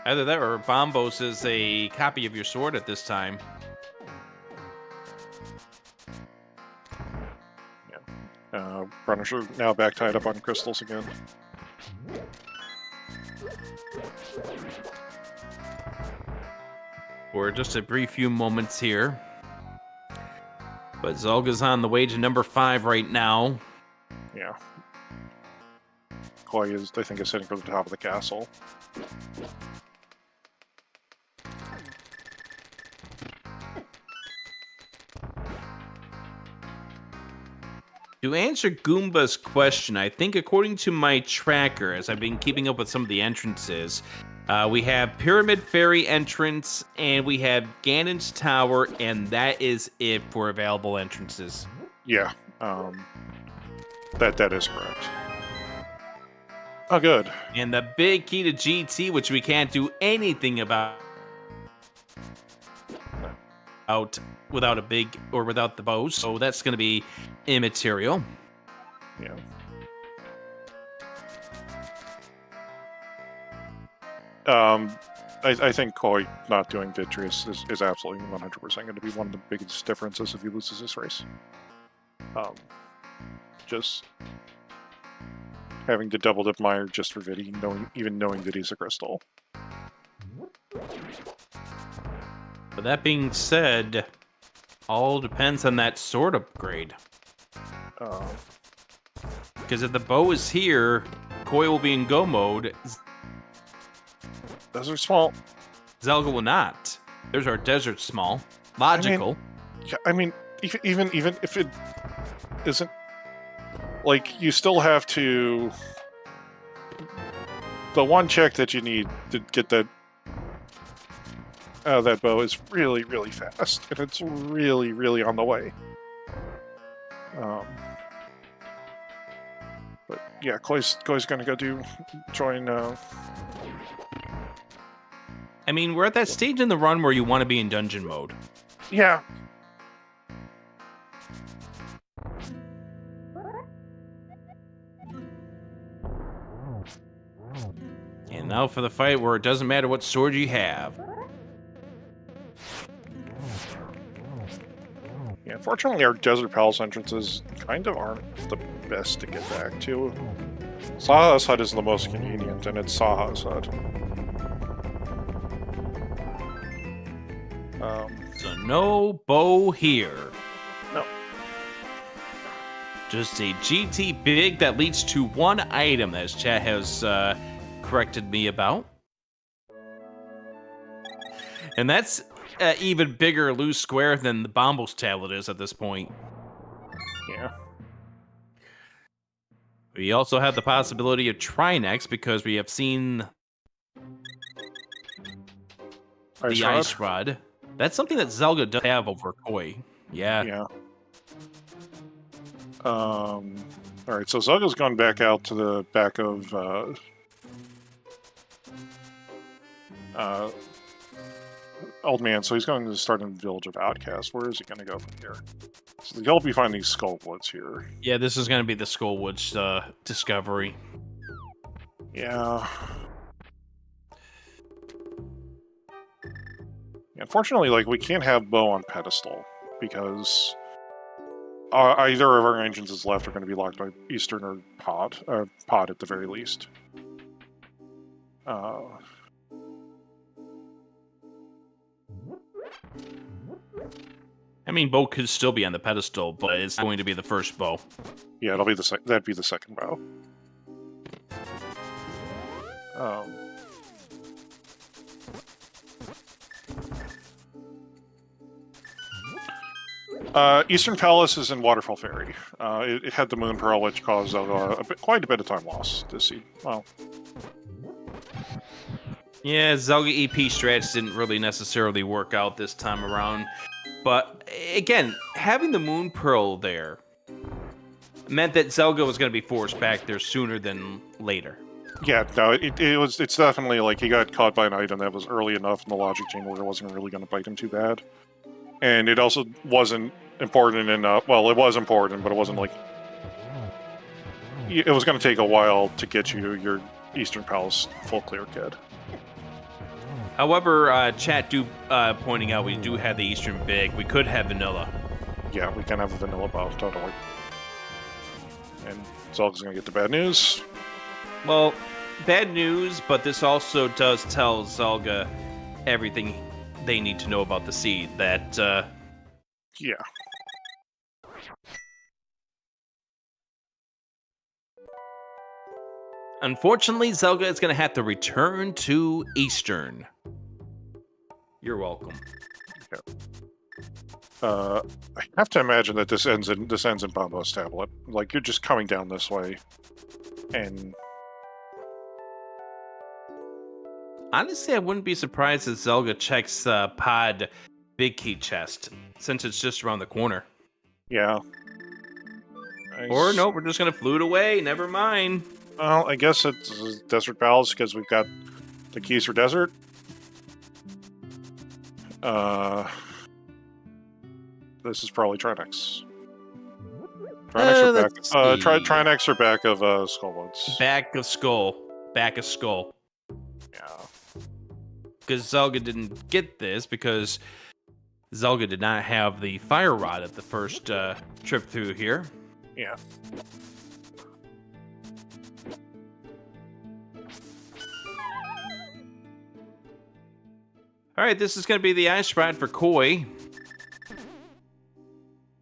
Either that or Bombos is a copy of your sword at this time. Yeah. Runners are now back tied up on crystals again. For just a brief few moments here. But Zelga's on the way to number 5 right now. Yeah. Koi is, I think, is heading for the top of the castle. To answer Goomba's question, I think according to my tracker, as I've been keeping up with some of the entrances, we have Pyramid Fairy entrance, and we have Ganon's Tower, and that is it for available entrances. Yeah, that is correct. Oh, good. And the big key to GT, which we can't do anything about without a big or without the bow, so that's going to be immaterial. Yeah. I think Koi not doing Vitreous is absolutely 100% going to be one of the biggest differences if he loses this race. Just having to double dip Meyer just for Viddy, even knowing Viddy's a crystal. But that being said, all depends on that sword upgrade. Because if the bow is here, Koi will be in go mode. Those are small. Zelda will not. There's our desert small. Logical. I mean, even if it isn't, like, you still have to. The one check that you need to get that that bow is really, really fast, and it's really, really on the way. But yeah, Koi's gonna go join. I mean, we're at that stage in the run where you want to be in dungeon mode. Yeah. And now for the fight where it doesn't matter what sword you have. Yeah, unfortunately, our Desert Palace entrances kind of aren't the best to get back to. Saha's Hut is the most convenient, and it's Saha's Hut. So no bow here. No. Just a GT big that leads to one item, as chat has corrected me about. And that's even bigger loose square than the Bombos tablet is at this point. Yeah. We also have the possibility of Trinex because we have seen the Ice Rod. That's something that Zelda does have over Koi. Yeah. Yeah. Alright, so Zelda's gone back out to the back of Old Man, so he's going to start in the village of Outcast. Where is he going to go from here? So he'll be finding Skull Woods here. Yeah, this is going to be the Skullwoods discovery. Yeah. Unfortunately, like, we can't have Bow on pedestal because either of our engines is left are going to be locked by Eastern or Pod at the very least. I mean, bow could still be on the pedestal, but it's going to be the first bow. Yeah, it'll be that'd be the second bow. Eastern Palace is in Waterfall Ferry. It had the Moon Pearl, which caused Zelda quite a bit of time lost to see. Well, yeah, Zelda EP strats didn't really necessarily work out this time around. But again, having the Moon Pearl there meant that Zelda was going to be forced back there sooner than later. Yeah, no, it's definitely like he got caught by an item that was early enough in the logic chain where it wasn't really going to bite him too bad. And it also wasn't important enough. Well, it was important, but it wasn't like... It was going to take a while to get you your Eastern Palace full clear, kid. However, chat pointing out we do have the Eastern Big. We could have vanilla. Yeah, we can have a vanilla buff, totally. And Zelda's going to get the bad news. Well, bad news, but this also does tell Zelda everything they need to know about the seed. That, Yeah. Unfortunately, Zelda is going to have to return to Eastern. You're welcome. I have to imagine that this ends in Bombo's tablet. Like, you're just coming down this way, and... Honestly, I wouldn't be surprised if Zelda checks Pod Big Key Chest, since it's just around the corner. Yeah. Or no, we're just going to flute away. Never mind. Well, I guess it's Desert Palace because we've got the keys for Desert. This is probably Trinex. Trinex or back. Trinex or back of Skullwoods. Back of Skull. Yeah. Because Zelda didn't get this because Zelda did not have the fire rod at the first trip through here. Yeah. All right, this is going to be the ice rod for Koi.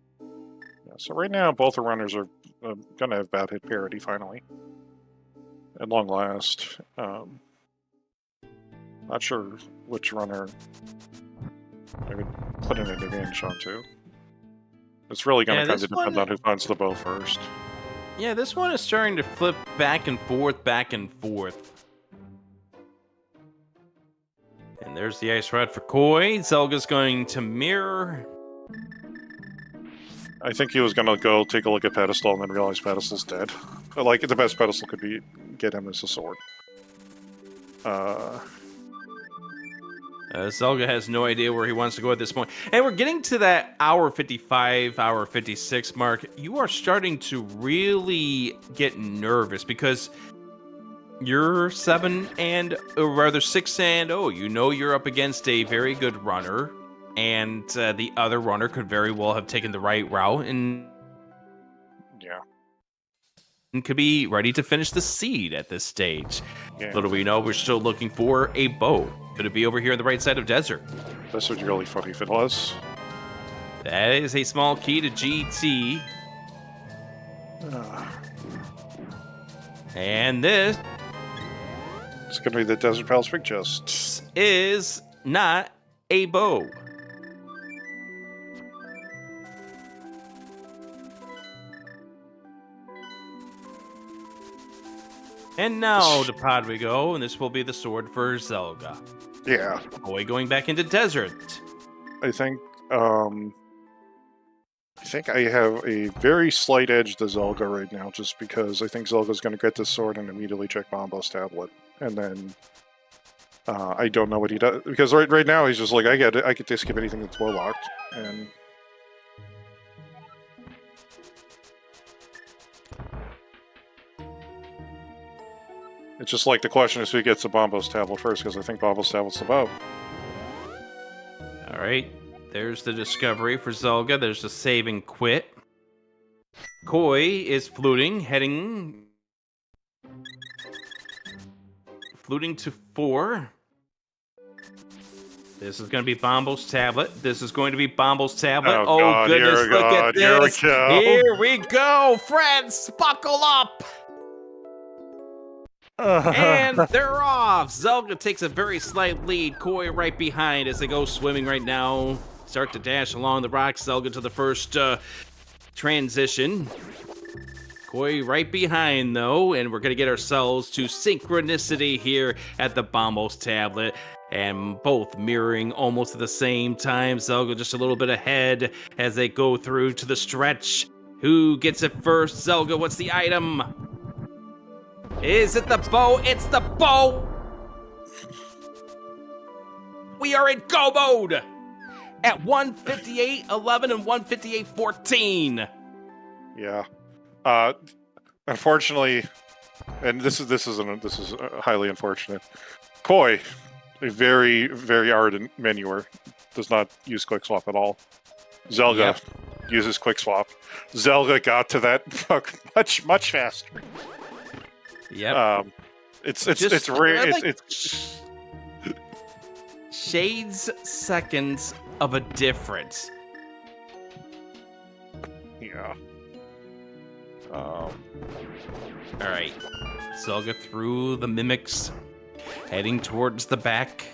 Yeah, so right now, both the runners are going to have bad hit parity finally. At long last. Not sure which runner I would put an advantage onto. It's really going to kind of depend on who finds the bow first. Yeah, this one is starting to flip back and forth, And there's the ice rod for Koi. Zelda's going to mirror. I think he was going to go take a look at Pedestal and then realize Pedestal's dead. Like, the best Pedestal could be get him as a sword. Zelda has no idea where he wants to go at this point. And we're getting to that hour 55, hour 56 mark. You are starting to really get nervous because you're 6 and 0. You know you're up against a very good runner. And the other runner could very well have taken the right route and could be ready to finish the seed at this stage. Yeah. Little we know, we're still looking for a bow. Could it be over here on the right side of Desert? This would be really funny if it was. That is a small key to GT. And this... It's going to be the Desert Palace Big Chest. ...is not a bow. And now to Pod we go, and this will be the sword for Zelda. Yeah. Boy going back into Desert. I think I have a very slight edge to Zelda right now, just because I think Zelda's going to get this sword and immediately check Bombo's tablet. And then I don't know what he does. Because right now he's just like, I get to skip anything that's well-locked. And... It's just like the question is who gets the Bombo's tablet first, because I think Bombo's tablet's the bow. Alright, there's the discovery for Zelda. There's the save and quit. Koi is fluting to 4. This is going to be Bombo's tablet. This is going to be Bombo's tablet. Oh God, goodness, look at this. Here we go, friends. Buckle up. And they're off. Zelda takes a very slight lead. Koi right behind as they go swimming right now. Start to dash along the rocks. Zelda to the first transition. Koi right behind, though, and we're going to get ourselves to synchronicity here at the Bombo's tablet. And both mirroring almost at the same time. Zelda just a little bit ahead as they go through to the stretch. Who gets it first? Zelda, what's the item? Is it the bow? It's the bow! We are in go mode! At 158.11 and 158.14. Yeah. Unfortunately, and this is highly unfortunate. Koi, a very, very ardent menuer, does not use quick swap at all. Zelda uses quick swap. Zelda got to that much faster. Yep. It's rare. Like, It's shades seconds of a difference. Yeah. All right. Zelda through the mimics, heading towards the back.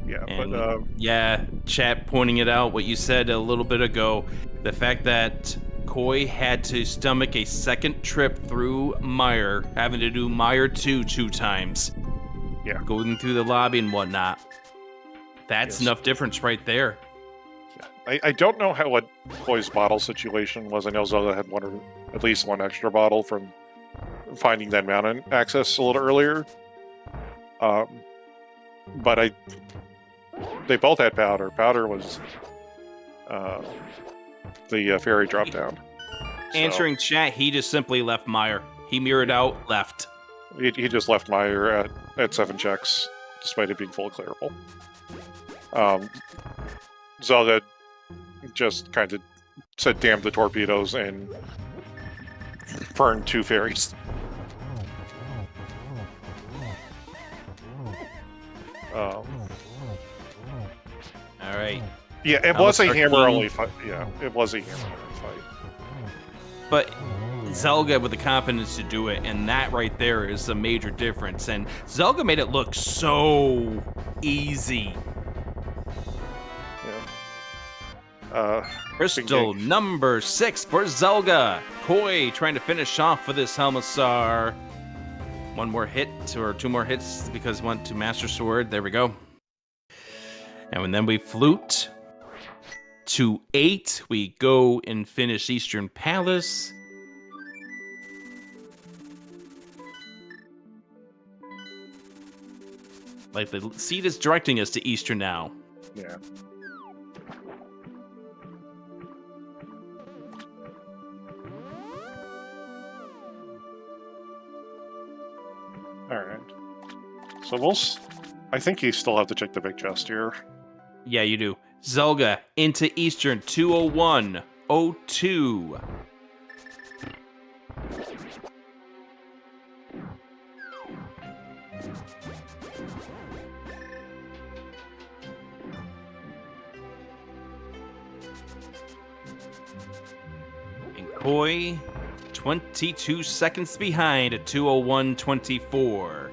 Yeah, And, but yeah, chat pointing it out, what you said a little bit ago, the fact that Koi had to stomach a second trip through Mire, having to do Mire 2 times. Yeah. Going through the lobby and whatnot. That's enough difference right there. I don't know what Koi's bottle situation was. I know Zelda had at least one extra bottle from finding that mountain access a little earlier. But they both had powder. Powder was the fairy drop down. Answering chat, he just simply left Mire. He mirrored out, left. He just left Mire at 7 checks, despite it being fully clearable. Zelda just kind of said damn the torpedoes and burned 2 fairies. All right. Yeah, it was a hammer-only fight. Yeah, it was a hammer-only fight. But Zelda with the confidence to do it, and that right there is a major difference. And Zelda made it look so easy. Yeah. Crystal number 6 for Zelda. Koi trying to finish off for this Helmassar. One more hit, or 2 more hits, because went to Master Sword. There we go. And then we flute to 8. We go and finish Eastern Palace. Like the seat is directing us to Eastern now. Yeah. All right. So I think you still have to check the big chest here. Yeah, you do. Zelda into Eastern 201.02. And Koi 22 seconds behind at 201.24.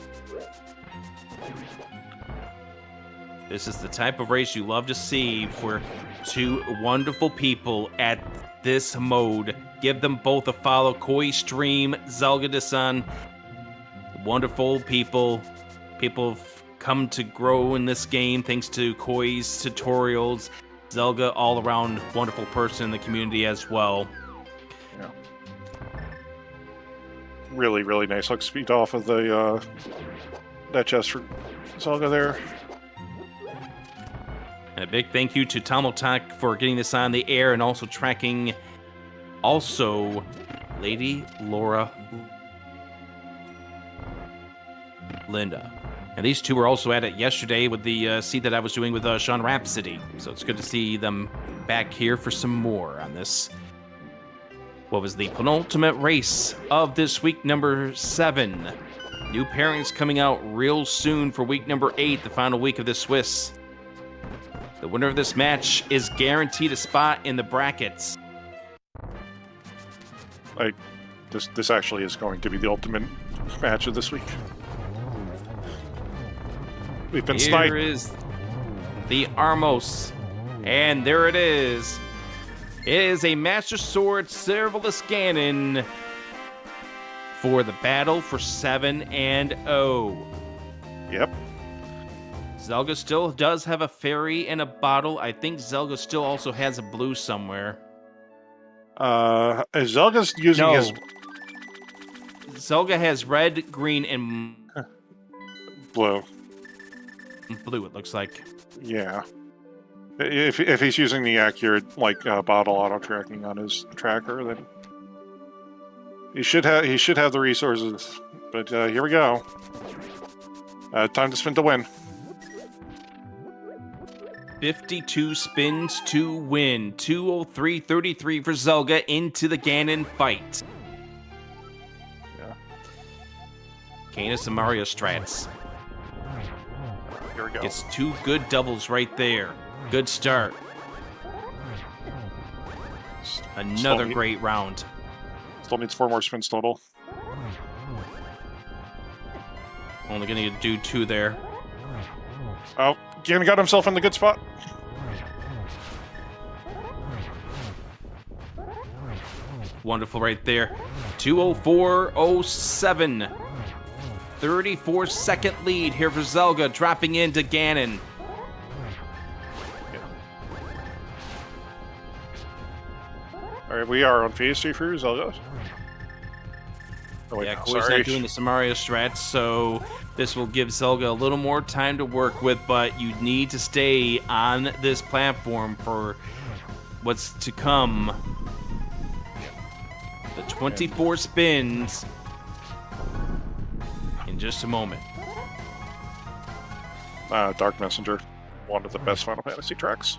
This is the type of race you love to see for 2 wonderful people at this mode. Give them both a follow. Koi stream, zelgadissan. Wonderful people. People have come to grow in this game thanks to Koi's tutorials. Zelda, all around wonderful person in the community as well. Yeah. Really, really nice hook speed off of the that chest for Zelda there. And a big thank you to Tomotak for getting this on the air and also tracking Lady Laura Linda. And these two were also at it yesterday with the seed that I was doing with Sean Rhapsody. So it's good to see them back here for some more on this. What was the penultimate race of this week number 7. New pairings coming out real soon for week number 8, the final week of the Swiss. The winner of this match is guaranteed a spot in the brackets. This actually is going to be the ultimate match of this week. We've been sniped. Here is the Armos, and there it is. It is a Master Sword Serverless Ganon for the battle for 7-0. Yep. Zelda still does have a fairy and a bottle. I think Zelda still also has a blue somewhere. Zelga's using his Zelda has red, green, and blue. blue, it looks like. Yeah. If he's using the accurate bottle auto tracking on his tracker, then he should have the resources. But here we go. Time to spin to win. 52 spins to win. 2:03:33 for Zelda into the Ganon fight. Yeah. Canis and Mario strats. Here we go. Gets 2 good doubles right there. Good start. Another great round. Still needs 4 more spins total. Only gonna do 2 there. Oh, Ganon got himself in the good spot. Wonderful right there. 2:04:07. 34-second lead here for Zelda, dropping into Ganon. All right, we are on phase 3 for Zelda. Oh, wait, Yeah, no, Koi's sorry. not doing the Samaria strats, so this will give Zelda a little more time to work with, but you need to stay on this platform for what's to come. The 24 spins in just a moment. Dark Messenger, one of the best Final Fantasy tracks.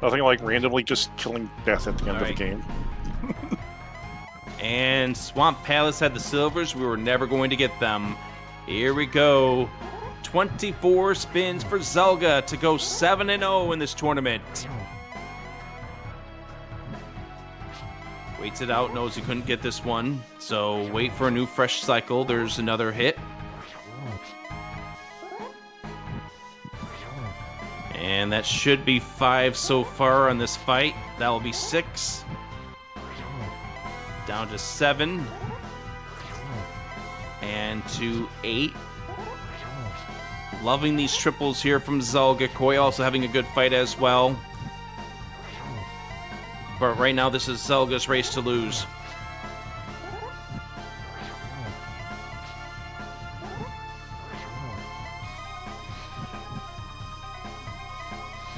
Nothing like randomly just killing death at the end of the game. And Swamp Palace had the silvers. We were never going to get them. Here we go. 24 spins for Zelda to go 7-0 in this tournament. Waits it out, knows he couldn't get this one. So wait for a new fresh cycle. There's another hit. And that should be 5 so far on this fight. That will be 6. Down to 7. And to 8. Loving these triples here from Zelda. Koi also having a good fight as well. But right now, this is Zelda's race to lose.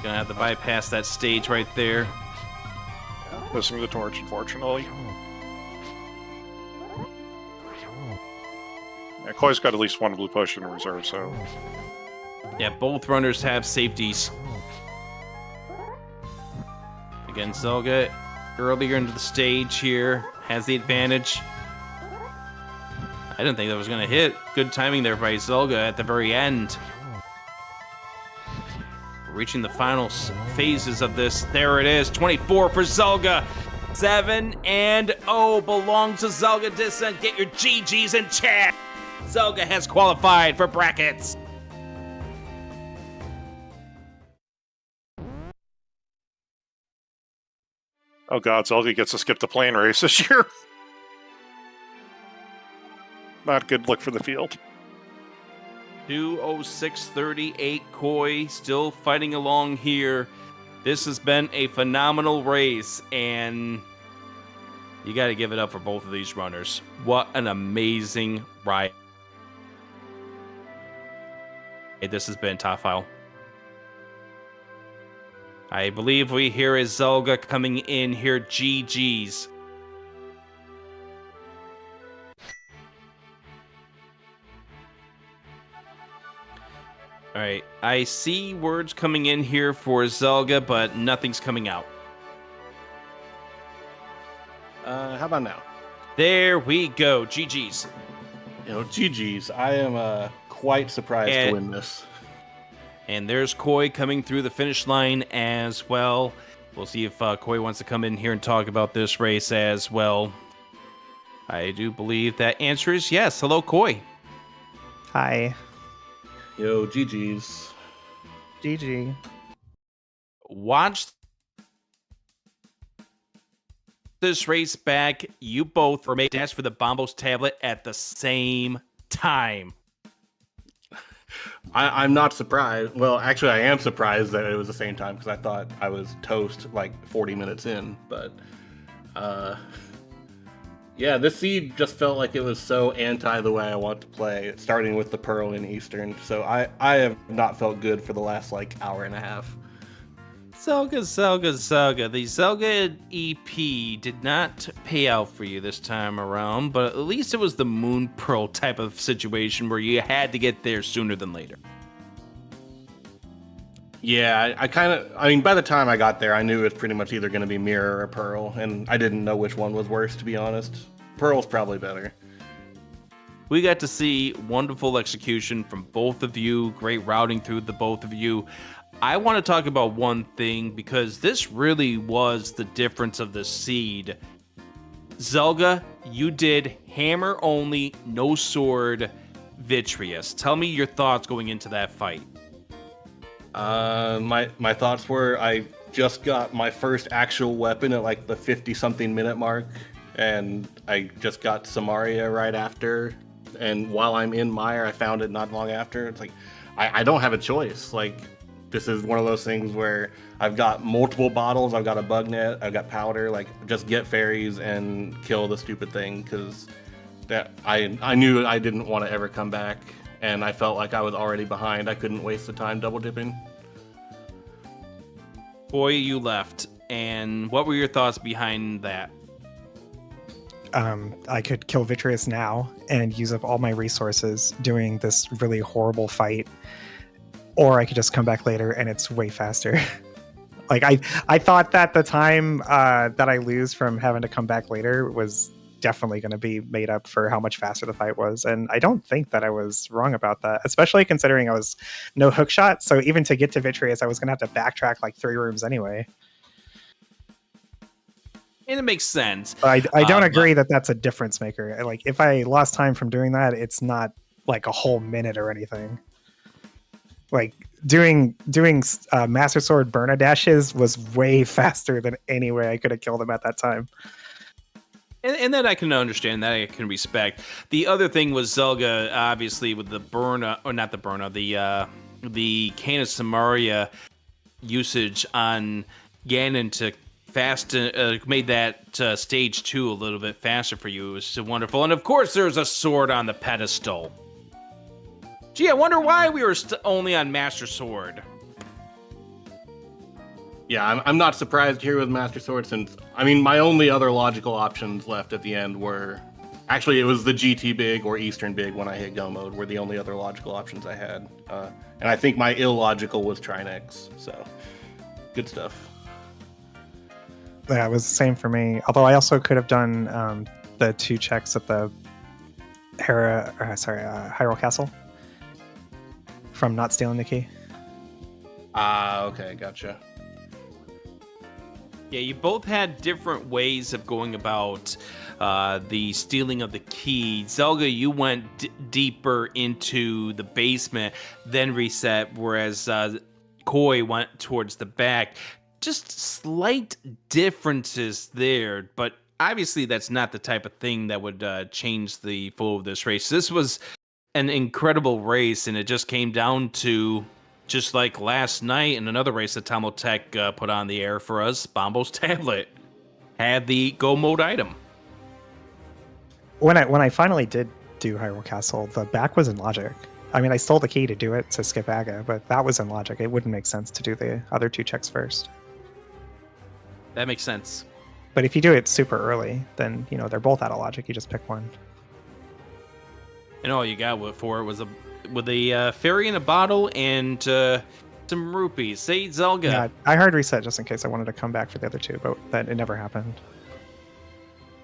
Gonna have to bypass that stage right there. Missing the torch, unfortunately. Yeah, Koi's got at least 1 blue potion in reserve, so... Yeah, both runners have safeties. Again, Zelda earlier into the stage here has the advantage. I didn't think that was going to hit. Good timing there by Zelda at the very end. Reaching the final phases of this. There it is. 24 for Zelda. 7-0 belongs to ZelgaDissan. Get your GGs in chat. Zelda has qualified for brackets. Oh god, Zelda gets to skip the plane race this year. Not good look for the field. 2:06:38. Koi still fighting along here. This has been a phenomenal race, and you got to give it up for both of these runners. What an amazing ride. Hey, this has been Top File. I believe we hear is Zelda coming in here. GG's. All right, I see words coming in here for Zelda, but nothing's coming out. How about now? There we go. GG's. GG's. I am quite surprised to win this. And there's Koi coming through the finish line as well. We'll see if Koi wants to come in here and talk about this race as well. I do believe that answer is yes. Hello, Koi. Hi. Yo, GG's. GG. Watch this race back. You both were made dash for the Bombos tablet at the same time. I'm not surprised. Well, actually, I am surprised that it was the same time because I thought I was toast like 40 minutes in. But yeah, this seed just felt like it was so anti the way I want to play, starting with the Pearl in Eastern. So I have not felt good for the last like hour and a half. Zelga. The Zelga EP did not pay out for you this time around, but at least it was the Moon Pearl type of situation where you had to get there sooner than later. Yeah, I mean, by the time I got there, I knew it was pretty much either going to be Mirror or Pearl, and I didn't know which one was worse, to be honest. Pearl's probably better. We got to see wonderful execution from both of you, great routing through the both of you. I want to talk about one thing because this really was the difference of the seed. Zelga, you did hammer only, no sword, Vitreous. Tell me your thoughts going into that fight. My thoughts were I just got my first actual weapon at like the 50-something minute mark, and I just got Samaria right after. And while I'm in Mire, I found it not long after. It's like I don't have a choice. Like, this is one of those things where I've got multiple bottles, I've got a bug net, I've got powder, like just get fairies and kill the stupid thing, because that I knew I didn't want to ever come back, and I felt like I was already behind. I couldn't waste the time double dipping. Boy, you left, and what were your thoughts behind that? I could kill Vitreous now and use up all my resources doing this really horrible fight, or I could just come back later and it's way faster. Like I thought that the time that I lose from having to come back later was definitely going to be made up for how much faster the fight was, and I don't think that I was wrong about that, especially considering I was no hook shot, so even to get to Vitreous I was going to have to backtrack like 3 rooms anyway. And it makes sense. But I don't agree that that's a difference maker. Like, if I lost time from doing that, it's not like a whole minute or anything. Like, doing Master Sword Burna dashes was way faster than any way I could have killed him at that time. And that I can understand, that I can respect. The other thing was Zelga, obviously, with the Burna, or not the Burna, the Cane of Samaria usage on Ganon to made that stage 2 a little bit faster for you. It was so wonderful. And of course, there's a sword on the pedestal. Gee, I wonder why we were only on Master Sword. Yeah, I'm not surprised here with Master Sword, since, I mean, my only other logical options left at the end were... Actually, it was the GT Big or Eastern Big when I hit Go Mode were the only other logical options I had. And I think my illogical was Trinex, so good stuff. Yeah, it was the same for me. Although I also could have done the 2 checks at the Hyrule Castle from not stealing the key. Okay, gotcha. Yeah, you both had different ways of going about the stealing of the key. Zelga, you went deeper into the basement, then reset, whereas Koi went towards the back. Just slight differences there, but obviously that's not the type of thing that would change the flow of this race. This was an incredible race, and it just came down to, just like last night in another race that Tomotech put on the air for us, Bombo's tablet had the Go Mode item. When I finally did do Hyrule Castle, the back was in logic. I mean, I stole the key to do it to skip Aga, but that was in logic. It wouldn't make sense to do the other 2 checks first. That makes sense. But if you do it super early, then, you know, they're both out of logic. You just pick one. And all you got for it was a fairy in a bottle and some rupees. Say, Zelga. Yeah, I hard reset just in case I wanted to come back for the other 2, but that it never happened.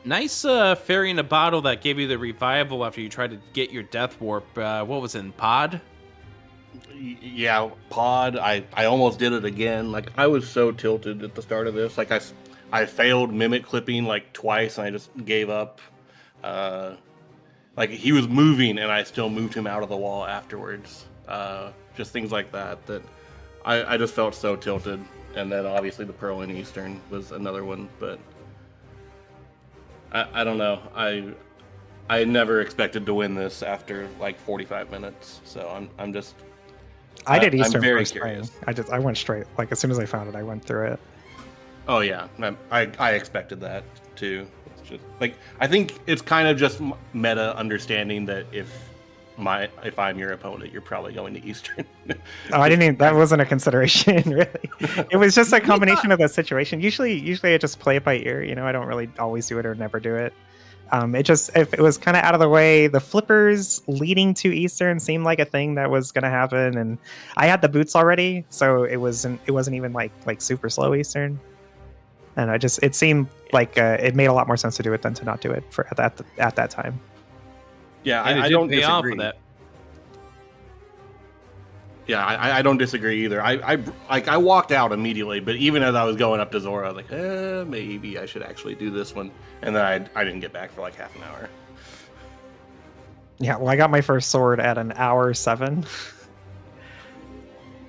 Nice fairy in a bottle that gave you the revival after you tried to get your death warp. What was it, in Pod? Yeah, Pod. I almost did it again. Like, I was so tilted at the start of this. Like, I failed mimic clipping like twice, and I just gave up. Like, he was moving, and I still moved him out of the wall afterwards. Just things like that. That I just felt so tilted. And then obviously the Pearl in Eastern was another one, but I don't know. I I never expected to win this after like 45 minutes. So I'm just. I did Eastern I'm very first curious. thing. I went straight. Like as soon as I found it, I went through it. Oh yeah, I expected that too. It's just like I think it's kind of just meta understanding that if I'm your opponent, you're probably going to Eastern. Oh, I didn't even, that wasn't a consideration, really. It was just a combination of the situation. Usually I just play it by ear. You know, I don't really always do it or never do it. It just, if it was kind of out of the way, the flippers leading to Eastern seemed like a thing that was going to happen, and I had the boots already, so it wasn't even like super slow Eastern. And it seemed like it made a lot more sense to do it than to not do it at that time. Yeah, And I it did don't pay off disagree. with that. Yeah, I don't disagree either. I walked out immediately, but even as I was going up to Zora, I was like, maybe I should actually do this one. And then I didn't get back for like half an hour. Yeah, well, I got my first sword at an hour 7.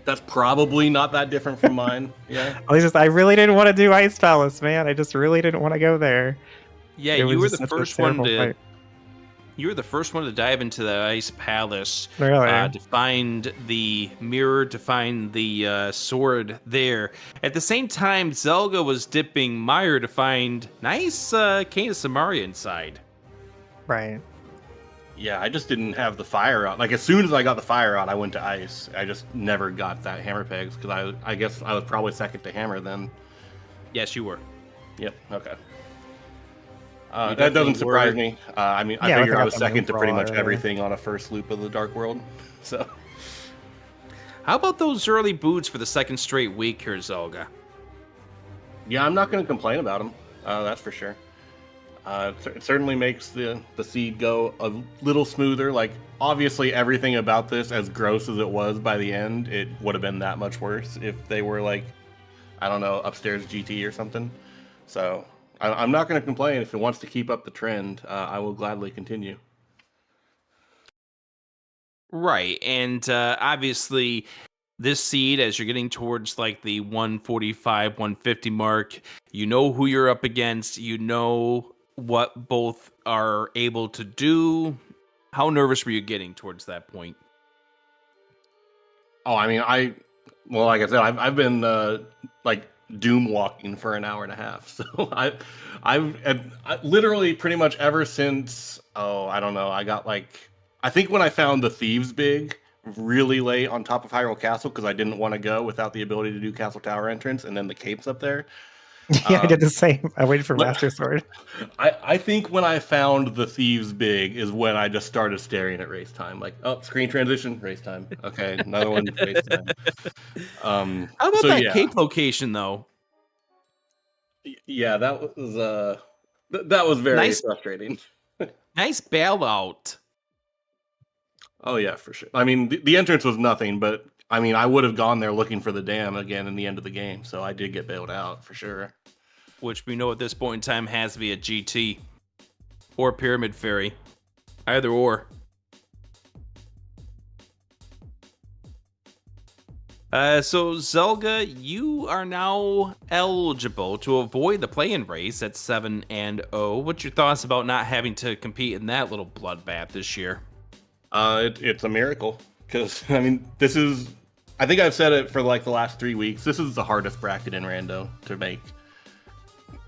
That's probably not that different from mine. Yeah. I really didn't want to do Ice Palace, man. I just really didn't want to go there. Yeah, It was you were just the such a first one terrible to. fight. You were the first one to dive into the Ice Palace Really? to find the mirror, to find the sword there. At the same time, Zelga was dipping mire to find nice cane of Samaria inside. Right. Yeah, I just didn't have the fire out. Like as soon as I got the fire out, I went to ice. I just never got that hammer pegs because I guess I was probably second to hammer then. Yes, you were. Yep. Okay. You That definitely doesn't surprise were. me. I mean, I Yeah, figure I without was the second to pretty moon much crawler. everything on a first loop of the Dark World. So How about those early boots for the second straight week here, Zelga? yeah, I'm not going to complain about them. That's for sure. It certainly makes the seed go a little smoother. Like obviously, everything about this, as gross as it was by the end, it would have been that much worse if they were like, I don't know, upstairs GT or something. So I'm not going to complain. If it wants to keep up the trend, I will gladly continue. Right, and obviously this seed, as you're getting towards like the 145, 150 mark, you know who you're up against, you know what both are able to do. How nervous were you getting towards that point? Oh, I mean, well, like I said, I've been like doom walking for an hour and a half. So I literally pretty much ever since, I don't know, I think when I found the Thieves Big really late on top of Hyrule Castle because I didn't want to go without the ability to do Castle Tower entrance and then the capes up there. Yeah, I did the same. I waited for Let- Master Sword. I think when I found the Thieves Big is when I just started staring at race time. Like, oh, screen transition, race time. Okay, another one, race time. How about So that yeah. cape location, though? Yeah, that was that was very Nice. frustrating. Nice bailout. Oh yeah, for sure. I mean, the entrance was nothing, but I mean, I would have gone there looking for the dam again in the end of the game, so I did get bailed out for sure. Which we know at this point in time has to be a GT or Pyramid Fairy. Either or. So, Zelga, you are now eligible to avoid the play-in race at 7-0. What's your thoughts about not having to compete in that little bloodbath this year? It's a miracle because I mean, I think I've said it for like the last 3 weeks. This is the hardest bracket in Rando to make.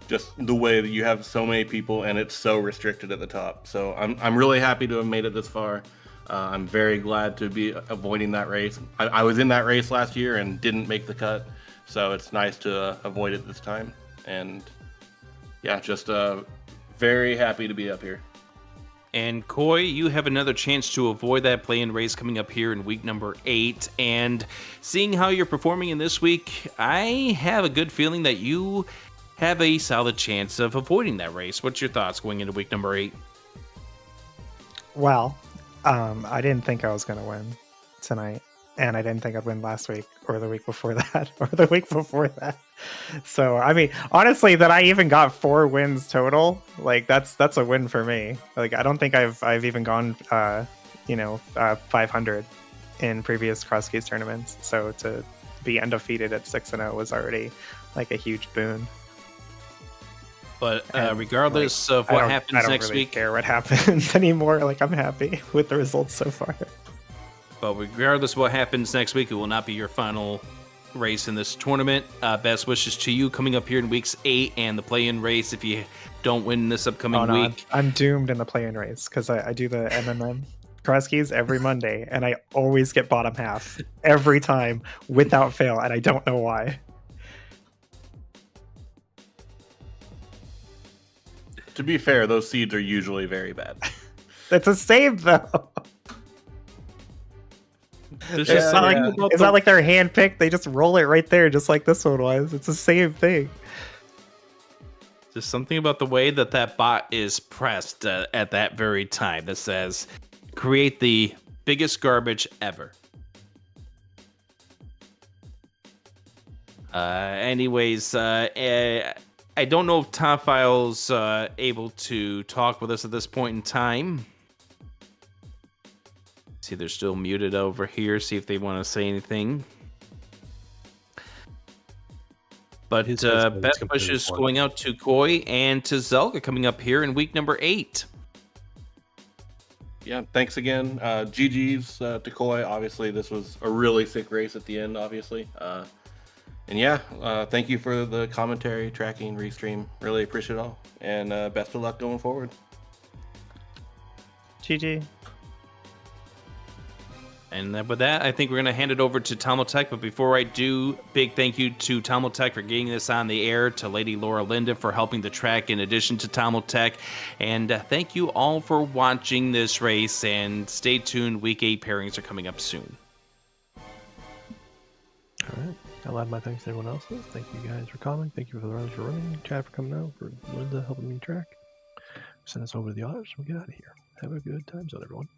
Just the way that you have so many people and it's so restricted at the top. So I'm really happy to have made it this far. I'm very glad to be avoiding that race. I was in that race last year and didn't make the cut, so it's nice to avoid it this time. And yeah, just very happy to be up here. And Koi, you have another chance to avoid that play-in race coming up here in week number 8. And seeing how you're performing in this week, I have a good feeling that you have a solid chance of avoiding that race. What's your thoughts going into week number 8? Well, I didn't think I was going to win tonight, and I didn't think I'd win last week or the week before that or the week before that. So, I mean, honestly, that I even got 4 wins total, like that's a win for me. Like, I don't think I've even gone, 500 in previous Crosskeys tournaments. So to be undefeated at 6-0 was already like a huge boon. But And, regardless of I what don't- happens I don't next really week, care what happens anymore. Like, I'm happy with the results so far. but regardless of what happens next week, it will not be your final race in this tournament. Best wishes to you coming up here in weeks 8 and the play-in race if you don't win this upcoming Oh, no, week. I'm doomed in the play-in race because I do the MMM Crosskeys every Monday, and I always get bottom half every time without fail, and I don't know why. To be fair, those seeds are usually very bad. It's a save though. There's Yeah, just something yeah. about It's the not like they're handpicked; they just roll it right there, just like this one was. It's the same thing. There's something about the way that bot is pressed at that very time that says, create the biggest garbage ever. Anyways, I don't know if Top File's able to talk with us at this point in time. See, they're still muted over here. See if they want to say anything. But His headset is best completely wishes pointless. going out to Koi and to Zelda coming up here in week number 8. Yeah, thanks again. GG's to Koi. Obviously, this was a really sick race at the end, obviously. And yeah, thank you for the commentary, tracking, restream. Really appreciate it all. And best of luck going forward. GG. And with that, I think we're going to hand it over to Talmotech. But before I do, big thank you to Talmotech for getting this on the air, to Lady Laura Linda for helping the track in addition to Talmotech. And thank you all for watching this race. And stay tuned, Week 8 pairings are coming up soon. All right. I'll add my thanks to everyone else's. Thank you guys for calling. Thank you for the runners for running. Chad for coming out. For Linda helping me track. Send us over to the others. We'll get out of here. Have a good time, everyone.